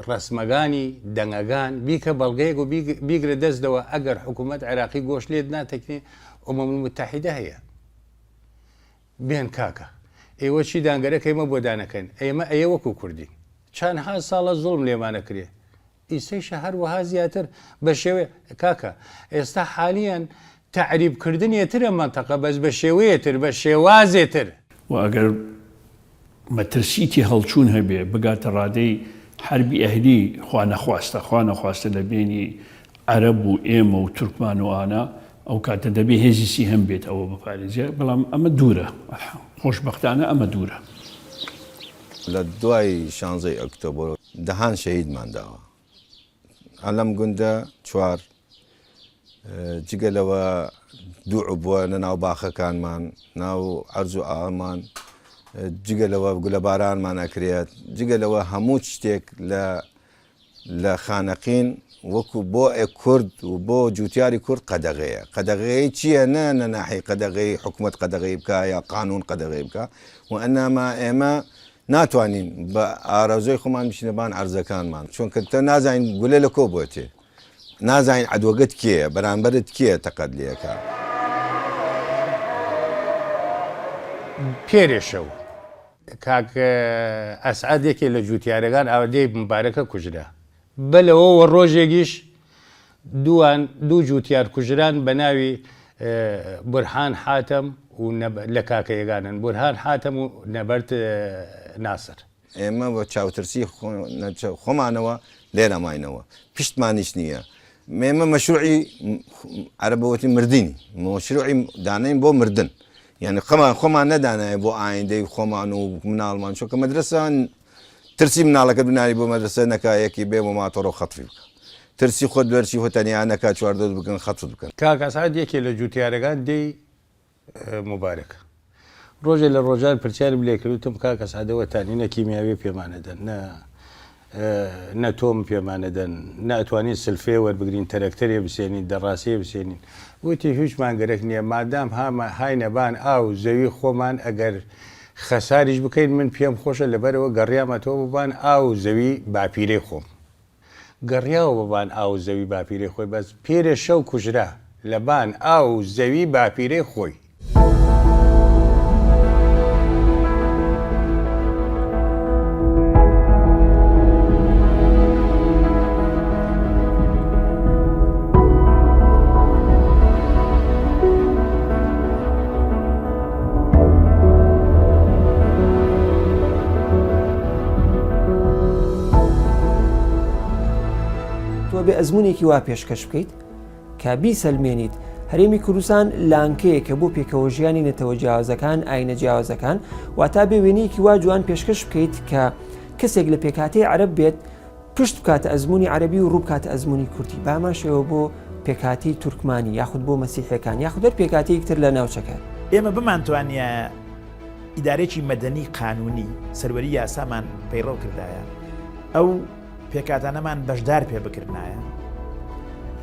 A: ڕسمەکانی دەنگەکان بیکە بەڵگەیەک و بیگرە دەستەوە ئەگەر حکوومەت عێراقی گۆشت لێت ناتەکنی ئەمم متحیدە هەیە بێن کاکە ئێوە چی دانگەرەکە ئێمە بۆ دانەکەن ئێمە ئەیە وەکو کوردین چەندها ساڵە زوڵم لێمانە کرێ ئیسەیشە هەروەها زیاتر بە شێوێ کاکە ئێستا حالیان تعریبکردنیەترە منتەقە بەس بە شێوەیەتر بە شێوازێتر
F: و ئەگەر مەترسیتی هەڵچوون هەبێ بگاتە ڕادەی حربی ئەهلی خوا نەخواستە لە بینی عەرەب و ئێمە و تورکمان و ئانا ئەو کاتە دەبێ هێزیسی هەم بێت ئەوە بەپارێزیە بەڵام ئەمە دوورە خۆشبەختانە ئەمە دوورە.
D: لە دوای 16 ئۆکتۆبر دەهان شەهیدمان داوە ئەلەم گوندە چوار جگەلەوە دوو بووە لە ناو باخەکانمان ناو عەرز و ئامان جگەلەوە گولە بارانمان ئەکرێت جگەلەوە هەموو شتێک لە خانەقین وەکو بۆ کورد و بۆ جوتیاری کورد قەدەغەیە قەدەغەی چییە نە ناحی قەدەغەی حکوومەت قەدەغەی بکە یا قانون قەدەغەی بکە و ئەنەما ئێمە ناتوانین بە ئارەزۆی خۆمان بشینەبان عەرزەکانمان چونکە تە نازانین گولە لە کۆ بۆتێ نازانین عەدوەگەت کێیە بەرامبەرت کێیە تەقەت لێەکە
A: پێرێشەو کاک ئەسعادێکی لە جوتیارەکان ئاودەی مبارەکە کوژرا بەلەوەوە ڕۆژێکیش دوو جوتیار کوژران بە ناوی بورهان حاتەم و لە کاکەیەگانن بورهان حاتەم و نەبەرت ناسر
D: ئێمە بە چاوترسی خۆمانەوە لێرەماینەوە پشتمانیش نییە ئێمە مەشروعی عەرەبەوەتی مردنی مەشروعی دانین بۆ مردن یعنی خۆمان نەدانایە بۆ ئایندەی خۆمان و مناڵمان چۆکە مەدرسەن ترسی مناڵەکە بناری بۆ مەدرسە نەکایەکی بێ بۆ ماتۆڕە خەتفی بکە ترسی خۆت بەرچی خۆتەنیا نەکا چواردۆت بکەن خەتت بکەن
A: کاک ئەسعاد یەکێ لە جوتیارەکان دەی مبارەکە ڕۆژێ لە ڕۆژان پرسیارم لێ کردوتم کاک ئەسعادەوە تانینە کیمیاوی پێمانەدەن نە تۆم پێمانەدەن ناتوانین سلفێ وەربگرین تەرەکتەرێ بسێنین دەڕاستیە بسێنین وتی هیچمان گەرەک نییە مادام هاینەبان ئاو زەوی خۆمان ئەگەر خەساریش بکەین من پێم خۆشە لەبەرەوە گەڕیامەتەوە ببان ئاو زەوی باپیرەی خۆم گەڕیاوە ببان ئاو زەوی باپیرەی خۆی بەس پێرە شەو کوژرا لەبان ئاو زەوی باپیرەی خۆی
H: بێ ئەزمونێکی وا پێشکەش بکەیت کە بیسەلمێنیت هەرێمی کوردستان لانکەیە کە بۆ پێکەوە ژیانی نەتەوە جیاوازەکان ئاینە جیاوازەکان واتا بێ وێنەیەکی وا جوان پێشکەش بکەیت کە کەسێک لە پێکاتەی عەرەب بێت پشت بکاتە ئەزمموی عەرەبی و ڕووبکاتە ئەزمموی کوردی باماشەوە بۆ پێکاتی تورکمانی یاخود بۆ مەسیحەکان یاخود هەر پێکاتەیەکتر لە ناوچەکە
E: ئێمە بمانتوانە ئیدارێکی مەدەنی قانونی سەروەری یاسامان پەیڕەو کردایە ئەو پێکاتانەمان بەشدار پێ بکردایە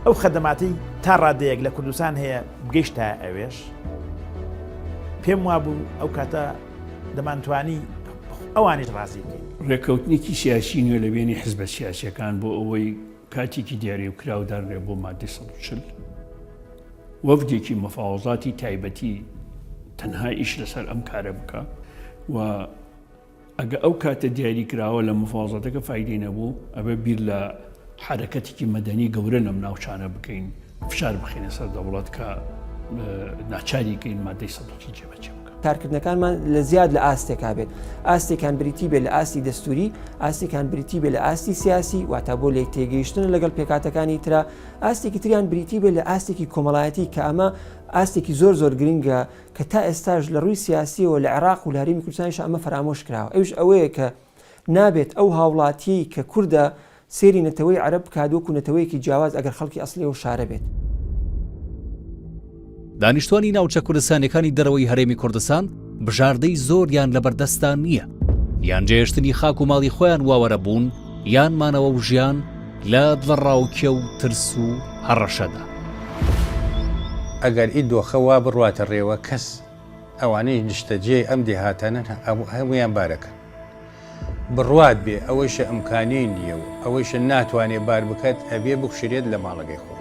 E: ئەو خەدەماتی تا ڕادەیەک لە کوردستان هەیە بگەیشتە ئەوێش پێم وابوو ئەو کاتە دەمانتوانی ئەوانیش ڕازی بکەین.
F: ڕێکەوتنێکی سیاسی نوێ لە بینی حزبە سیاسیەکان بۆ ئەوەی کاتێکی دیاری و کراودارڕێ بۆ مادەی 140 وەفدێکی مەفاوەزاتی تایبەتی تەنها ئیش لەسەر ئەم کارە بکە و ئەگە ئەو کاتە دیاری کراوە لە مفاوەزاتەکە فایدەی نەبوو ئەبێ بیر لە حرەکەتێکی مەدەنی گەورە لەم ناوچانە بکەین فشار بخینە سەر دەوڵەت کە ناچاریکەین مادەی 140 جێبەجێ بکە.
H: کارکردنەکانمان لە زیاد لە ئاستێکا بێت ئاستێکان بریتی بێت لە ئاستی دەستوری ئاستێکان بریتی بێت لە ئاستی سیاسی واتە بۆ لێک تێگەیشتن لەگەڵ پێکاتەکانی ترا ئاستێکی تریان بریتی بێت لە ئاستێکی کۆمەڵایەتی کە ئەمە ئاستێکی زۆر گرنگە کە تا ئێستاش لە ڕووی سیاسیەوە لە عێراق و لە هەرێمی کوردستانیش ئەمە فرامۆش کراوە ئەوش ئەوەیە کە نابێت ئەو هاوڵاتی کە کووردە سێری نەتەوەی عەرەب کادۆک و نەتەوەیەکی جیاواز ئەگەر خەڵکی ئەسڵی و شارە بێت.
G: دانیشتوانی ناوچە کوردستانەکانی دەرەوەی هەرێمی کوردستان بژاردەی زۆریان لەبەردەستان نییە یان جێهێشتنی خاک و ماڵی خۆیان واوەرە بوون یان مانەوە و ژیان لە دڵڕاوکێ و ترس و هەڕەشەدا.
A: ئەگەر ئی دۆخەوا بڕواتە ڕێوە کەس ئەوانەی نیشتەجێ ئەم دێهاتانە هەمویان بارەکە بڕوات بێ ئەوەیشە ئەمکانی نییە و ئەوەیشە ناتوانێت بار بکات ئەبێ بکشرێت لە ماڵەکەی خۆ.